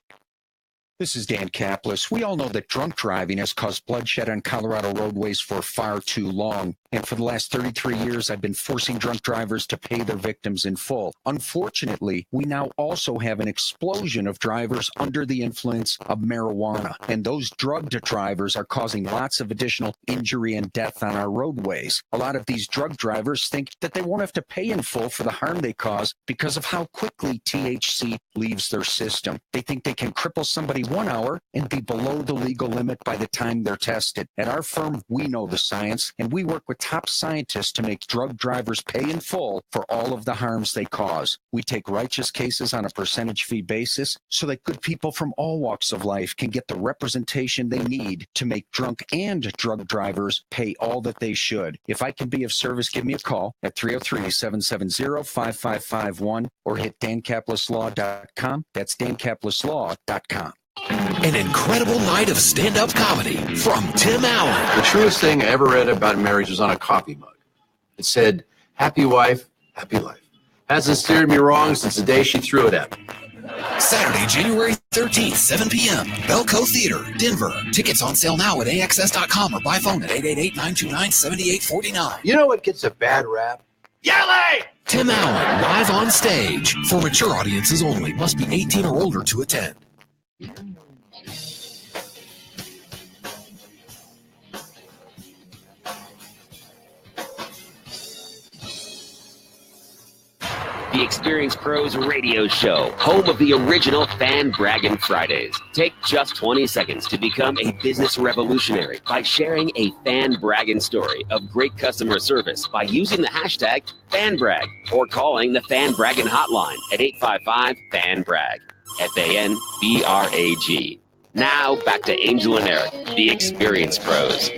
This is Dan Kaplis. We all know that drunk driving has caused bloodshed on Colorado roadways for far too long. And for the last 33 years, I've been forcing drunk drivers to pay their victims in full. Unfortunately, we now also have an explosion of drivers under the influence of marijuana. And those drugged drivers are causing lots of additional injury and death on our roadways. A lot of these drug drivers think that they won't have to pay in full for the harm they cause because of how quickly THC leaves their system. They think they can cripple somebody 1 hour and be below the legal limit by the time they're tested. At our firm, we know the science, and we work with top scientists to make drug drivers pay in full for all of the harms they cause. We take righteous cases on a percentage fee basis so that good people from all walks of life can get the representation they need to make drunk and drug drivers pay all that they should. If I can be of service, give me a call at 303-770-5551 or hit dancaplisslaw.com. That's dancaplisslaw.com. An incredible night of stand-up comedy from Tim Allen. The truest thing I ever read about marriage was on a coffee mug. It said, "Happy wife, happy life." Hasn't steered me wrong since the day she threw it at me. Saturday, January 13th, 7 p.m. Belco Theater, Denver. Tickets on sale now at AXS.com or by phone at 888-929-7849. You know what gets a bad rap? Yelling! Tim Allen, live on stage. For mature audiences only. Must be 18 or older to attend. The Experience Pros Radio Show, home of the original Fan Braggin Fridays. Take just 20 seconds to become a business revolutionary by sharing a Fan Braggin story of great customer service by using the hashtag FanBrag or calling the Fan Braggin hotline at 855-FAN-BRAG. FANBRAG. Now back to Angel and Eric, the Experience Pros.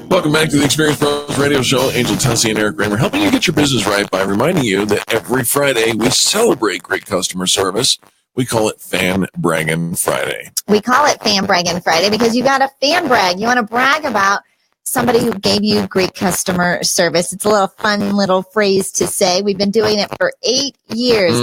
Welcome back to the Experience Pros Radio Show. Angel Tussey and Eric Kramer helping you get your business right by reminding you that every Friday we celebrate great customer service. We call it Fan Braggin Friday. We call it Fan Braggin Friday because you got to fan brag. You want to brag about somebody who gave you great customer service. It's a little fun little phrase to say. We've been doing it for 8 years.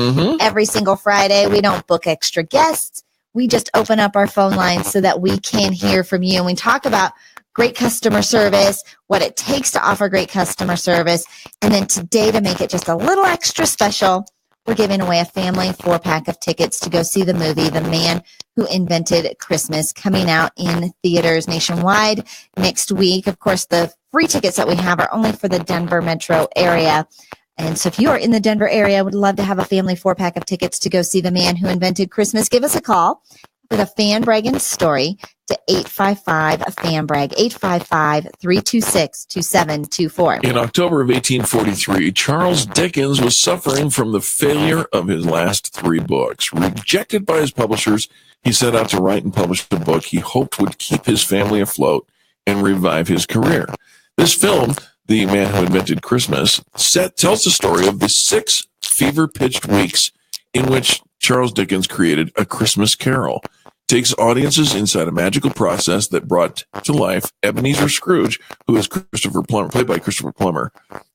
Every single Friday. We don't book extra guests. We just open up our phone lines so that we can hear from you. And we talk about great customer service, what it takes to offer great customer service. And then today, to make it just a little extra special, we're giving away a family 4-pack of tickets to go see the movie, The Man Who Invented Christmas, coming out in theaters nationwide next week. Of course, the free tickets that we have are only for the Denver metro area. And so if you are in the Denver area, would love to have a family 4-pack of tickets to go see The Man Who Invented Christmas, give us a call with a Fan Braggin story to 855-FAN-BRAG, 855-326-2724. In October of 1843, Charles Dickens was suffering from the failure of his last 3 books. Rejected by his publishers, he set out to write and publish the book he hoped would keep his family afloat and revive his career. This film, The Man Who Invented Christmas, tells the story of the 6 fever-pitched weeks in which Charles Dickens created A Christmas Carol. Takes audiences inside a magical process that brought to life Ebenezer Scrooge, who is Christopher Plummer, played by Christopher Plummer,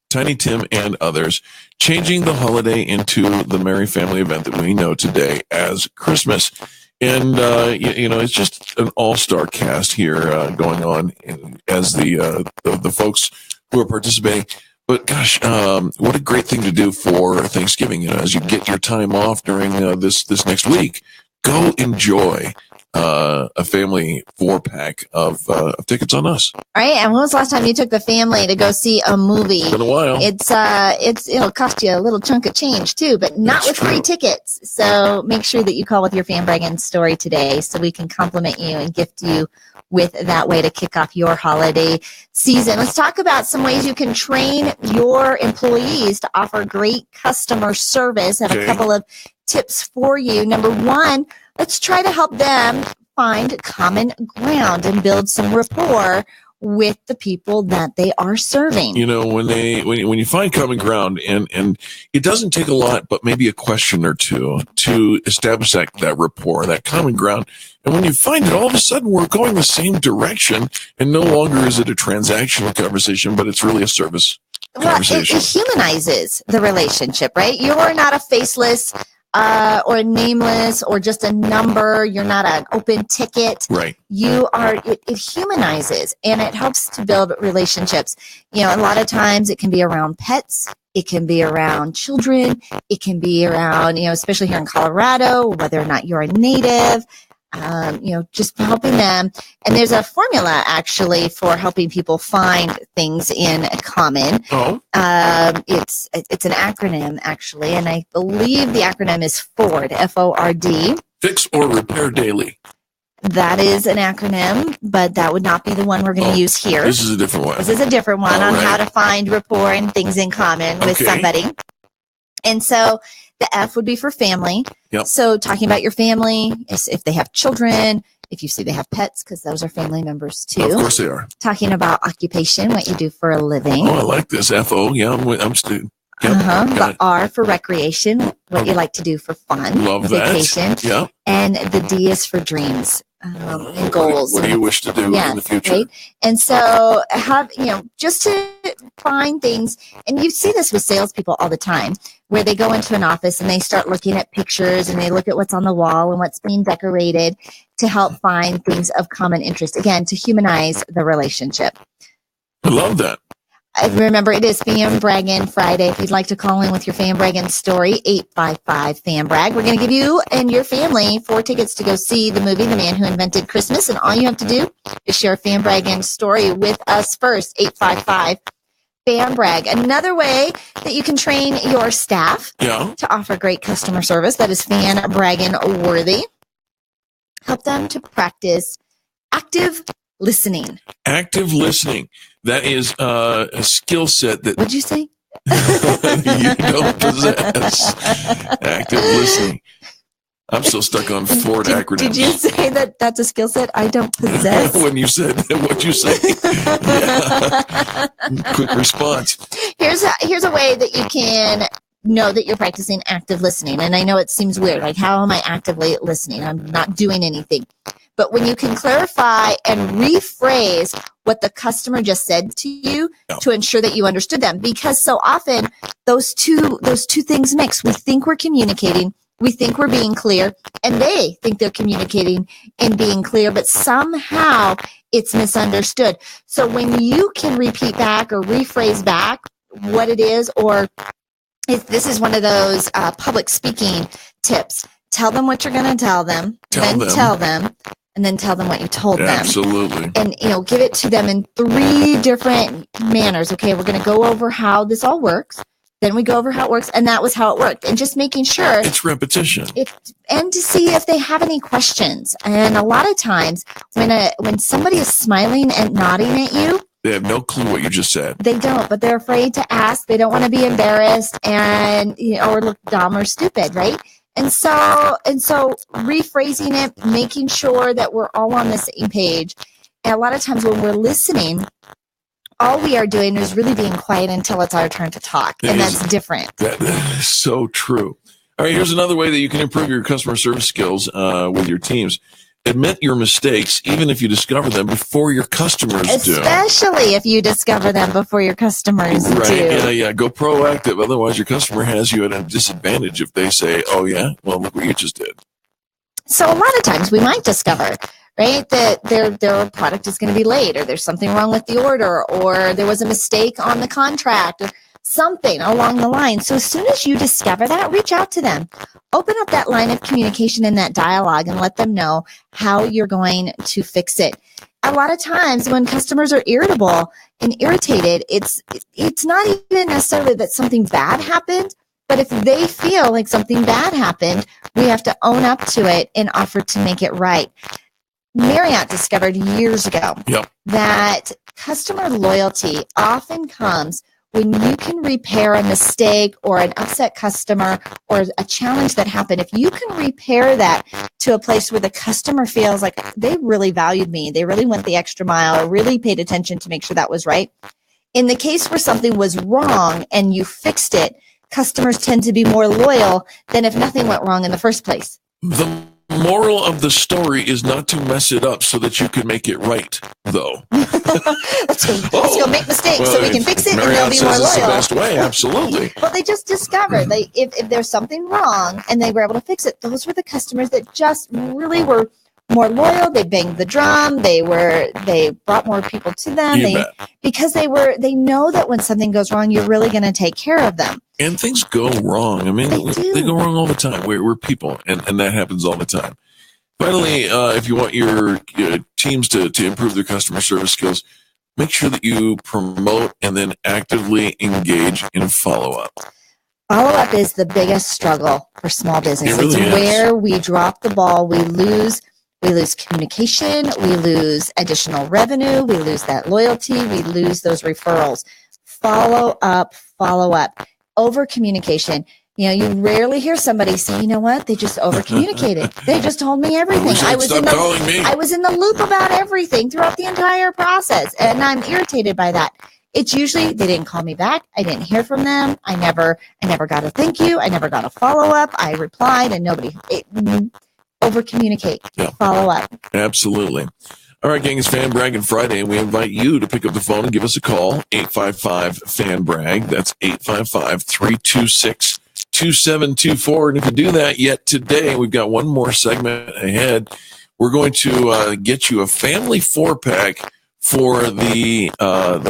Tiny Tim, and others, changing the holiday into the merry family event that we know today as Christmas. And, it's just an all-star cast here going on as the folks who are participating. But gosh, what a great thing to do for Thanksgiving. As you get your time off during this next week, go enjoy a family 4-pack of tickets on us. All right. And when was the last time you took the family to go see a movie? It's been a while. It'll cost you a little chunk of change too, but not That's with free true. tickets. So make sure that you call with your Fan Braggin story today so we can compliment you and gift you with that way to kick off your holiday season. Let's talk about some ways you can train your employees to offer great customer service. I have a couple of tips for you. Number 1, let's try to help them find common ground and build some rapport with the people that they are serving. When you find common ground, and it doesn't take a lot, but maybe a question or two to establish that rapport, that common ground. And when you find it, all of a sudden we're going the same direction, and no longer is it a transactional conversation, but it's really a service conversation. It humanizes the relationship, right? You're not a faceless or nameless or just a number. You're not an open ticket. Right. You are, it humanizes and it helps to build relationships. A lot of times it can be around pets. It can be around children. It can be around, especially here in Colorado, whether or not you're a native, just helping them. And there's a formula actually for helping people find things in common. Oh. It's an acronym actually, and I believe the acronym is FORD, F-O-R-D. Fix or repair daily. That is an acronym, but that would not be the one we're going to use here. This is a different one. This is a different one on how to find rapport and things in common with somebody. And so the F would be for family. Yep. So talking about your family, if they have children, if you say they have pets, because those are family members too. Of course they are. Talking about occupation, what you do for a living. Oh, I like this. FO. Yeah, I'm student. Yep. The R for recreation, what you like to do for fun. Love vacation. that. Yeah. And the D is for dreams and goals. What do you wish to do in the future? Right? And so just to find things, and you see this with salespeople all the time, where they go into an office and they start looking at pictures and they look at what's on the wall and what's being decorated to help find things of common interest. Again, to humanize the relationship. I love that. Remember, it is Fan Braggin Friday. If you'd like to call in with your Fan Braggin story, 855-FAN-BRAG. We're going to give you and your family 4 tickets to go see the movie The Man Who Invented Christmas. And all you have to do is share a Fan Braggin story with us first, 855-FAN-BRAG. Another way that you can train your staff to offer great customer service that is Fan Braggin worthy. Help them to practice active listening. Active listening. That is a skill set that... What'd you say? You don't possess. Active listening. I'm still stuck on Ford acronyms. Did you say that that's a skill set I don't possess? When you said what'd you say? Quick response. Here's a way that you can know that you're practicing active listening. And I know it seems weird. Like, how am I actively listening? I'm not doing anything. But when you can clarify and rephrase what the customer just said to you to ensure that you understood them, because so often those two things mix. We think we're communicating, we think we're being clear, and they think they're communicating and being clear, but somehow it's misunderstood. So when you can repeat back or rephrase back what it is, or if this is one of those public speaking tips, tell them what you're going to tell them, tell them, and then tell them what you told them. Absolutely. And, give it to them in 3 different manners. Okay, we're going to go over how this all works. Then we go over how it works, and that was how it worked. And just making sure. It's repetition. And to see if they have any questions. And a lot of times when somebody is smiling and nodding at you, they have no clue what you just said. They don't, but they're afraid to ask. They don't want to be embarrassed and or look dumb or stupid, right? And so rephrasing it, making sure that we're all on the same page. And a lot of times when we're listening, all we are doing is really being quiet until it's our turn to talk. And that's different. That is so true. All right, here's another way that you can improve your customer service skills with your teams. Admit your mistakes, even if you discover them before your customers do. Especially if you discover them before your customers do. Right, yeah. Go proactive. Otherwise, your customer has you at a disadvantage if they say, oh, yeah, well, look what you just did. So a lot of times we might discover, right, that their product is going to be late, or there's something wrong with the order, or there was a mistake on the contract, or something along the line. So as soon as you discover that, reach out to them. Open up that line of communication and that dialogue and let them know how you're going to fix it. A lot of times when customers are irritable and irritated, it's not even necessarily that something bad happened, but if they feel like something bad happened, we have to own up to it and offer to make it right. Marriott discovered years ago that customer loyalty often comes when you can repair a mistake or an upset customer or a challenge that happened. If you can repair that to a place where the customer feels like they really valued me, they really went the extra mile, or really paid attention to make sure that was right. In the case where something was wrong and you fixed it, customers tend to be more loyal than if nothing went wrong in the first place. The moral of the story is not to mess it up so that you can make it right, though. Let's go make mistakes so we can fix it, and they'll be more loyal. It's the best way, absolutely. Well, they just discovered if there's something wrong and they were able to fix it, those were the customers that just really were more loyal. They banged the drum. They brought more people to them. Because they know that when something goes wrong, you're really going to take care of them. And things go wrong. I mean, they go wrong all the time. We're people, and that happens all the time. Finally, if you want your teams to improve their customer service skills, make sure that you promote and then actively engage in follow-up. Follow-up is the biggest struggle for small businesses. It really is. Where we drop the ball, we lose We lose communication. We lose additional revenue. We lose that loyalty. We lose those referrals. Follow up. Over communication. You know, you rarely hear somebody say, you know what, they just over communicated. They just told me everything. I was in the loop about everything throughout the entire process, and I'm irritated by that. It's usually they didn't call me back. I didn't hear from them. I never got a thank you. I never got a follow up. I replied, and over communicate. Yeah. Follow up. Absolutely. All right, gang, it's Fan Braggin' Friday, and we invite you to pick up the phone and give us a call, 855-FAN-BRAG. That's 855-326-2724. And if you do that yet today, we've got one more segment ahead. We're going to get you a family 4-pack for the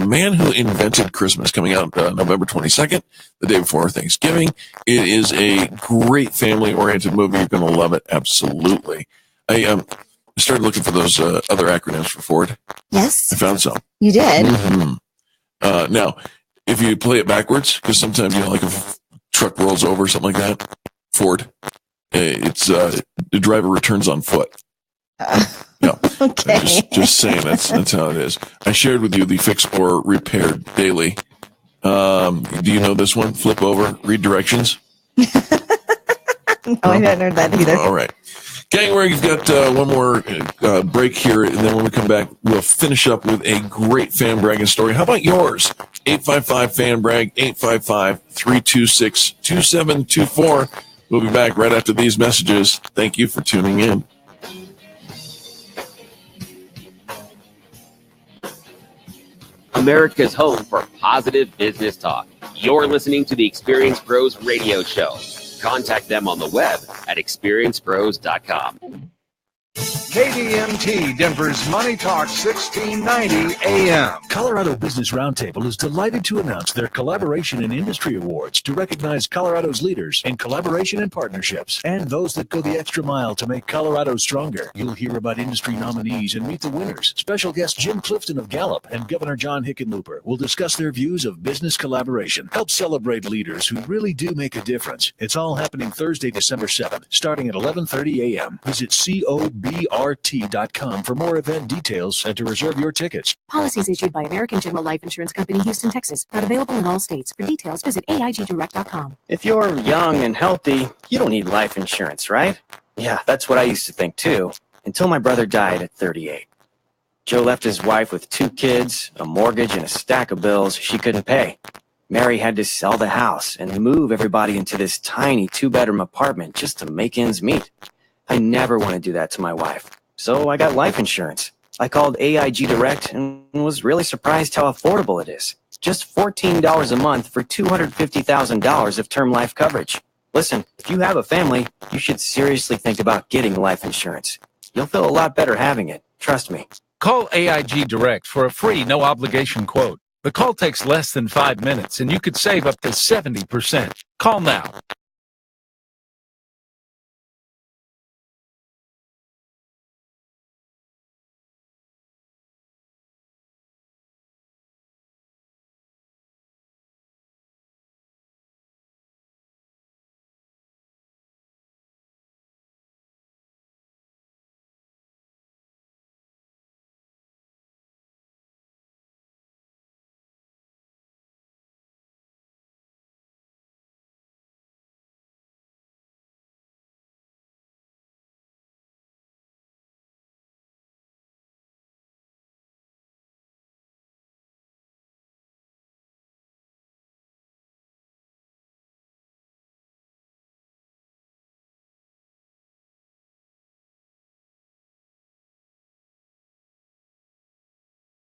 man who invented Christmas, coming out November 22nd, the day before Thanksgiving. It is a great family-oriented movie. You're going to love it, absolutely. I started looking for those other acronyms for Ford. Yes. I found some. You did? Mm-hmm. Now, if you play it backwards, because sometimes, you know, like if a truck rolls over or something like that, Ford, it's the driver returns on foot. No. Okay. Just saying, that's how it is. I shared with you the Fix or Repair Daily. Do you know this one? Flip over, read directions. No, I hadn't heard that either. All right. Gang, we've got one more break here, and then when we come back, we'll finish up with a great Fan Bragging story. How about yours? 855-FAN-BRAG, 855-326-2724. We'll be back right after these messages. Thank you for tuning in. America's home for positive business talk. You're listening to the Experience Pros Radio Show. Contact them on the web at experiencepros.com. KDMT, Denver's Money Talk 1690 AM. Colorado Business Roundtable is delighted to announce their Collaboration and Industry Awards to recognize Colorado's leaders in collaboration and partnerships and those that go the extra mile to make Colorado stronger. You'll hear about industry nominees and meet the winners. Special guest Jim Clifton of Gallup and Governor John Hickenlooper will discuss their views of business collaboration. Help celebrate leaders who really do make a difference. It's all happening Thursday, December 7th, starting at 11:30 a.m. Visit COBRT.com for more event details and to reserve your tickets. Policies issued by American General Life Insurance Company, Houston, Texas. Not available in all states. For details, visit AIGdirect.com. If you're young and healthy, you don't need life insurance, right? Yeah, that's what I used to think too, until my brother died at 38. Joe left his wife with 2 kids, a mortgage, and a stack of bills she couldn't pay. Mary had to sell the house and move everybody into this tiny 2-bedroom apartment just to make ends meet. I never want to do that to my wife, so I got life insurance. I called AIG Direct and was really surprised how affordable it is. Just $14 a month for $250,000 of term life coverage. Listen, if you have a family, you should seriously think about getting life insurance. You'll feel a lot better having it, trust me. Call AIG Direct for a free, no-obligation quote. The call takes less than 5 minutes, and you could save up to 70%. Call now.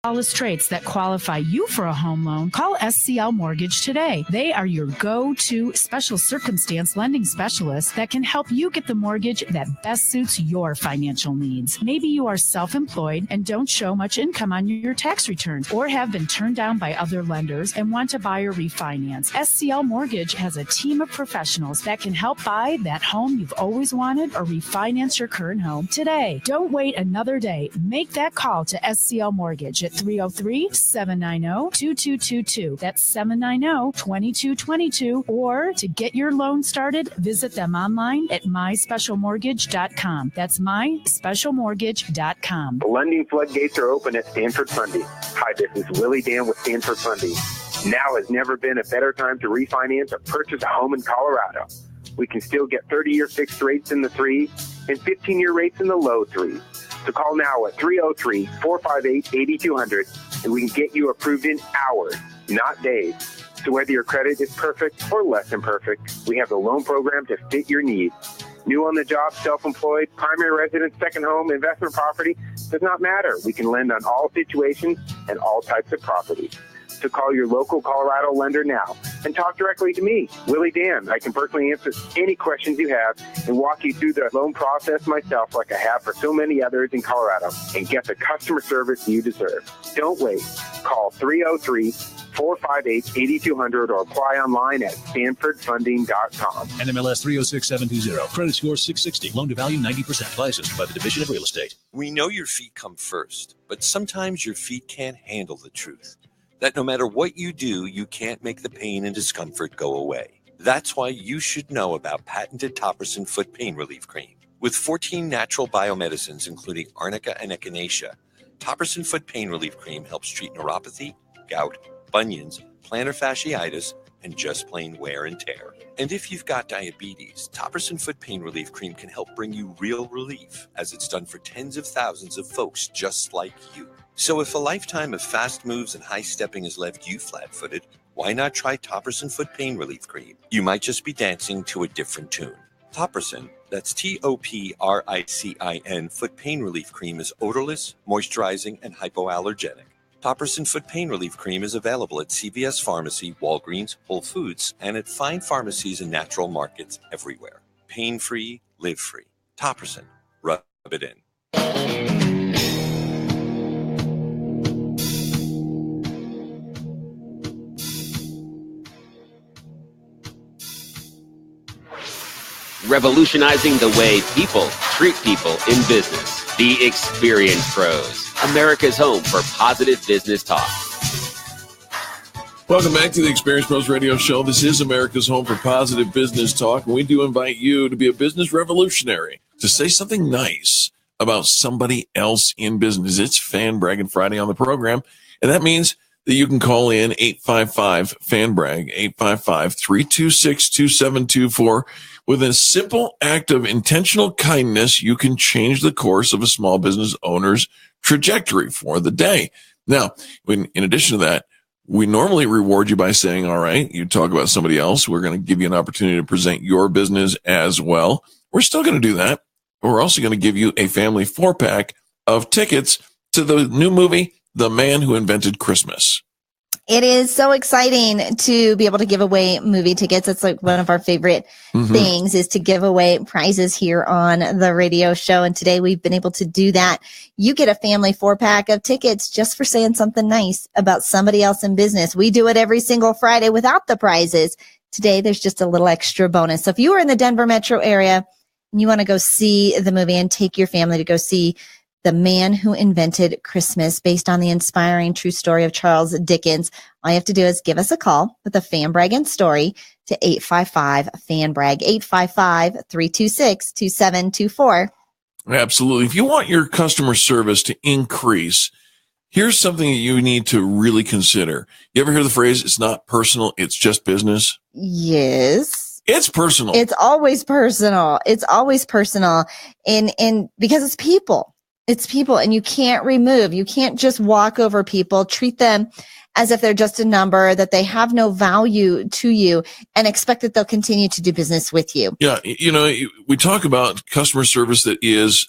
Flawless traits that qualify you for a home loan, call SCL Mortgage today. They are your go-to special circumstance lending specialist that can help you get the mortgage that best suits your financial needs. Maybe you are self-employed and don't show much income on your tax returns, or have been turned down by other lenders and want to buy or refinance. SCL Mortgage has a team of professionals that can help buy that home you've always wanted or refinance your current home today. Don't wait another day. Make that call to SCL Mortgage at at 303-790-2222. That's 790-2222. Or to get your loan started, visit them online at myspecialmortgage.com. That's myspecialmortgage.com. The lending floodgates are open at Stanford Funding. Hi, this is Willie Dan with Stanford Funding. Now has never been a better time to refinance or purchase a home in Colorado. We can still get 30-year fixed rates in the 3s and 15-year rates in the low 3s. So call now at 303-458-8200 and we can get you approved in hours, not days. So whether your credit is perfect or less than perfect, we have the loan program to fit your needs. New on the job, self-employed, primary residence, second home, investment property, does not matter. We can lend on all situations and all types of properties. So call your local Colorado lender now and talk directly to me, Willie Dan. I can personally answer any questions you have and walk you through the loan process myself like I have for so many others in Colorado and get the customer service you deserve. Don't wait. Call 303-458-8200 or apply online at stanfordfunding.com. NMLS 306720. Credit score 660. Loan to value 90%. Licensed by the Division of Real Estate. We know your feet come first, but sometimes your feet can't handle the truth. That no matter what you do, you can't make the pain and discomfort go away. That's why you should know about patented Topperson Foot Pain Relief Cream. With 14 natural biomedicines, including arnica and echinacea, Topperson Foot Pain Relief Cream helps treat neuropathy, gout, bunions, plantar fasciitis, and just plain wear and tear. And if you've got diabetes, Topperson Foot Pain Relief Cream can help bring you real relief, as it's done for tens of thousands of folks just like you. So if a lifetime of fast moves and high stepping has left you flat-footed, why not try Topperson Foot Pain Relief Cream? You might just be dancing to a different tune. Topperson, that's Topricin Foot Pain Relief Cream, is odorless, moisturizing, and hypoallergenic. Topperson Foot Pain Relief Cream is available at CVS Pharmacy, Walgreens, Whole Foods, and at fine pharmacies and natural markets everywhere. Pain-free, live-free. Topperson. Rub it in. Revolutionizing the way people treat people in business. The Experience Pros, America's home for positive business talk. Welcome back to the Experience Pros Radio Show. This is America's home for positive business talk. And we do invite you to be a business revolutionary, to say something nice about somebody else in business. It's Fan Braggin Friday on the program. And that means that you can call in 855-FAN-BRAG, 855-326-2724. With a simple act of intentional kindness, you can change the course of a small business owner's trajectory for the day. Now, in addition to that, we normally reward you by saying, all right, you talk about somebody else. We're going to give you an opportunity to present your business as well. We're still going to do that. We're also going to give you a family 4-pack of tickets to the new movie, The Man Who Invented Christmas. It is so exciting to be able to give away movie tickets. It's like one of our favorite things is to give away prizes here on the radio show. And today we've been able to do that. You get a family 4-pack of tickets just for saying something nice about somebody else in business. We do it every single Friday without the prizes. Today, there's just a little extra bonus. So if you are in the Denver metro area and you want to go see the movie and take your family to go see The Man Who Invented Christmas, based on the inspiring true story of Charles Dickens, all you have to do is give us a call with a Fan Braggin story to 855-FAN-BRAG, 855-326-2724. Absolutely. If you want your customer service to increase, here's something that you need to really consider. You ever hear the phrase, it's not personal, it's just business? Yes. It's personal. It's always personal. It's always personal. And because it's people. It's people, and you can't just walk over people, treat them as if they're just a number, that they have no value to you, and expect that they'll continue to do business with you. Yeah. You know, we talk about customer service that is,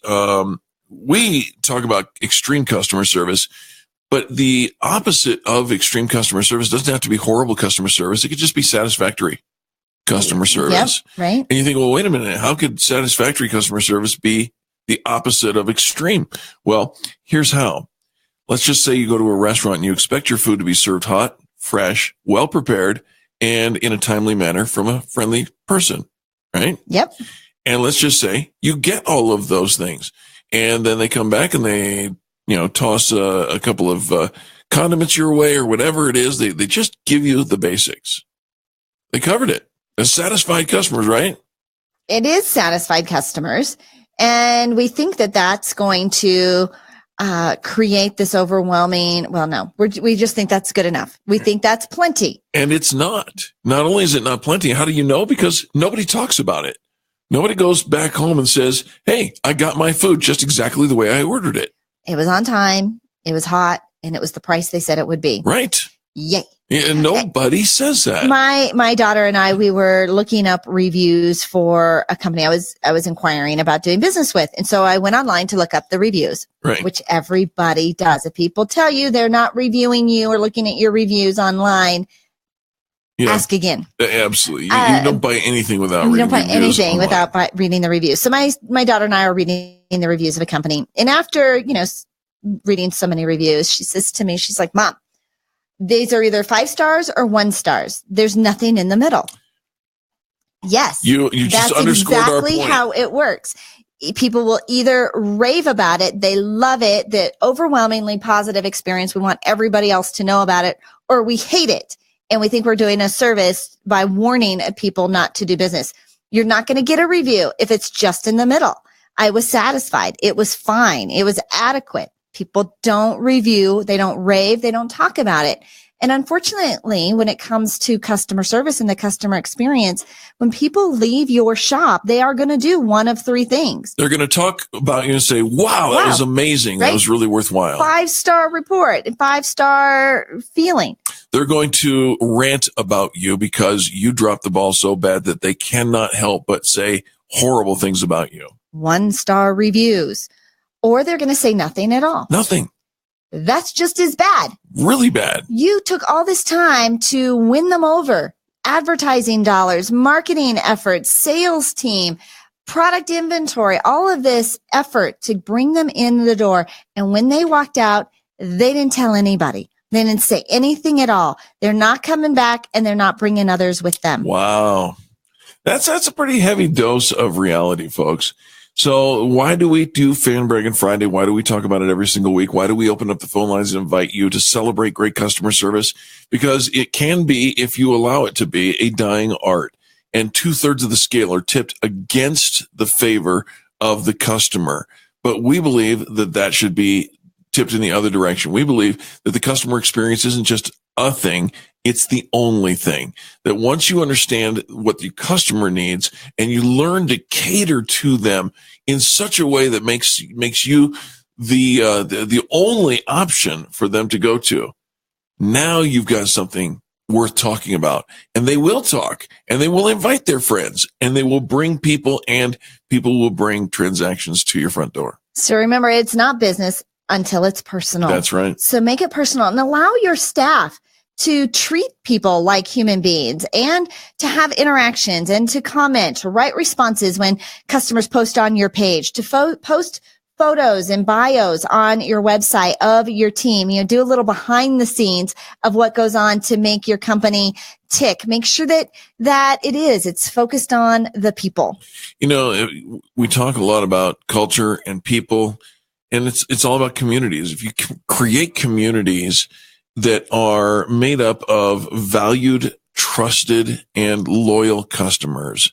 we talk about extreme customer service, but the opposite of extreme customer service doesn't have to be horrible customer service. It could just be satisfactory customer service. Yep, right. And you think, well, wait a minute, how could satisfactory customer service be the opposite of extreme? Well, here's how. Let's just say you go to a restaurant and you expect your food to be served hot, fresh, well prepared, and in a timely manner from a friendly person, right? Yep. And let's just say you get all of those things, and then they come back and they toss a couple of condiments your way or whatever it is. They just give you the basics. They covered it. As satisfied customers, right? It is satisfied customers. And we think that that's going to create this overwhelming. Well, no, we just think that's good enough. We think that's plenty. And it's not. Not only is it not plenty, how do you know? Because nobody talks about it. Nobody goes back home and says, hey, I got my food just exactly the way I ordered it. It was on time, it was hot, and it was the price they said it would be. Right. Yay. Yeah, nobody says that. My daughter and I, we were looking up reviews for a company I was inquiring about doing business with. And so I went online to look up the reviews, right, which everybody does. If people tell you they're not reviewing you or looking at your reviews online, ask again. Absolutely. You don't buy anything without reading you don't buy anything online. without reading the reviews. So my daughter and I are reading the reviews of a company. And after, reading so many reviews, she says to me, she's like, Mom, these are either 5 stars or 1 stars. There's nothing in the middle. Yes. You just that's underscored exactly our point. how it works. People will either rave about it, they love it, the overwhelmingly positive experience, we want everybody else to know about it, or we hate it. And we think we're doing a service by warning people not to do business. You're not going to get a review if it's just in the middle. I was satisfied. It was fine. It was adequate. People don't review. They don't rave. They don't talk about it. And unfortunately, when it comes to customer service and the customer experience, when people leave your shop, they are going to do one of 3 things. They're going to talk about you and say, wow, that was amazing. Right? That was really worthwhile. 5-star report, 5-star feeling. They're going to rant about you because you dropped the ball so bad that they cannot help but say horrible things about you. 1-star reviews. Or they're going to say nothing at all. Nothing. That's just as bad. Really bad. You took all this time to win them over. Advertising dollars, marketing efforts, sales team, product inventory, all of this effort to bring them in the door. And when they walked out, they didn't tell anybody. They didn't say anything at all. They're not coming back and they're not bringing others with them. Wow. That's a pretty heavy dose of reality, folks. So why do we do Fan Braggin Friday? Why do we talk about it every single week? Why do we open up the phone lines and invite you to celebrate great customer service? Because it can be, if you allow it to be, a dying art. And 2/3 of the scale are tipped against the favor of the customer. But we believe that should be tipped in the other direction. We believe that the customer experience isn't just a thing. It's the only thing. That once you understand what the customer needs and you learn to cater to them in such a way that makes you the only option for them to go to, now you've got something worth talking about. And they will talk, and they will invite their friends, and they will bring people, and people will bring transactions to your front door. So remember, it's not business until it's personal. That's right. So make it personal and allow your staff to treat people like human beings and to have interactions and to comment, to write responses when customers post on your page, to post photos and bios on your website of your team. Do a little behind the scenes of what goes on to make your company tick. Make sure that it's focused on the people. We talk a lot about culture and people, and it's all about communities. If you create communities that are made up of valued, trusted, and loyal customers,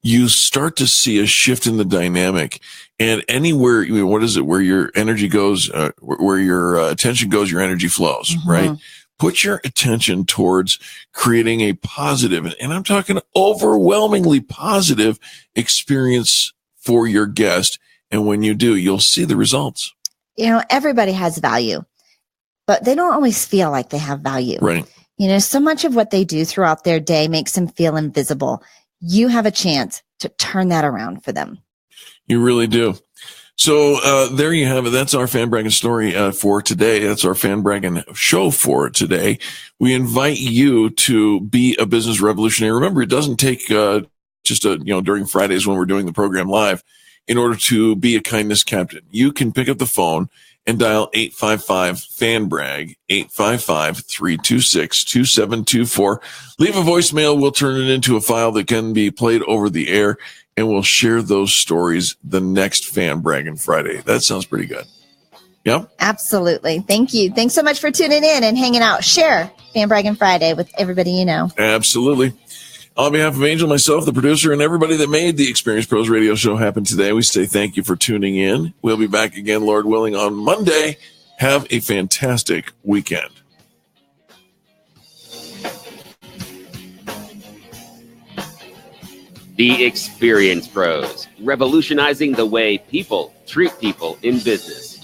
you start to see a shift in the dynamic. And anywhere, what is it, where your energy goes, where your attention goes, your energy flows, right? Put your attention towards creating a positive, and I'm talking overwhelmingly positive experience for your guest. And when you do, you'll see the results. Everybody has value, but they don't always feel like they have value. Right. So much of what they do throughout their day makes them feel invisible. You have a chance to turn that around for them. You really do. So there you have it. That's our Fan Braggin story for today. That's our Fan Braggin show for today. We invite you to be a business revolutionary. Remember, it doesn't take during Fridays when we're doing the program live in order to be a kindness captain. You can pick up the phone and dial 855-FAN-BRAG, 855-326-2724. Leave a voicemail. We'll turn it into a file that can be played over the air, and we'll share those stories the next Fan Braggin Friday. That sounds pretty good. Yep. Absolutely. Thank you. Thanks so much for tuning in and hanging out. Share Fan Braggin Friday with everybody you know. Absolutely. On behalf of Angel, myself, the producer, and everybody that made the Experience Pros radio show happen today, we say thank you for tuning in. We'll be back again, Lord willing, on Monday. Have a fantastic weekend. The Experience Pros, revolutionizing the way people treat people in business.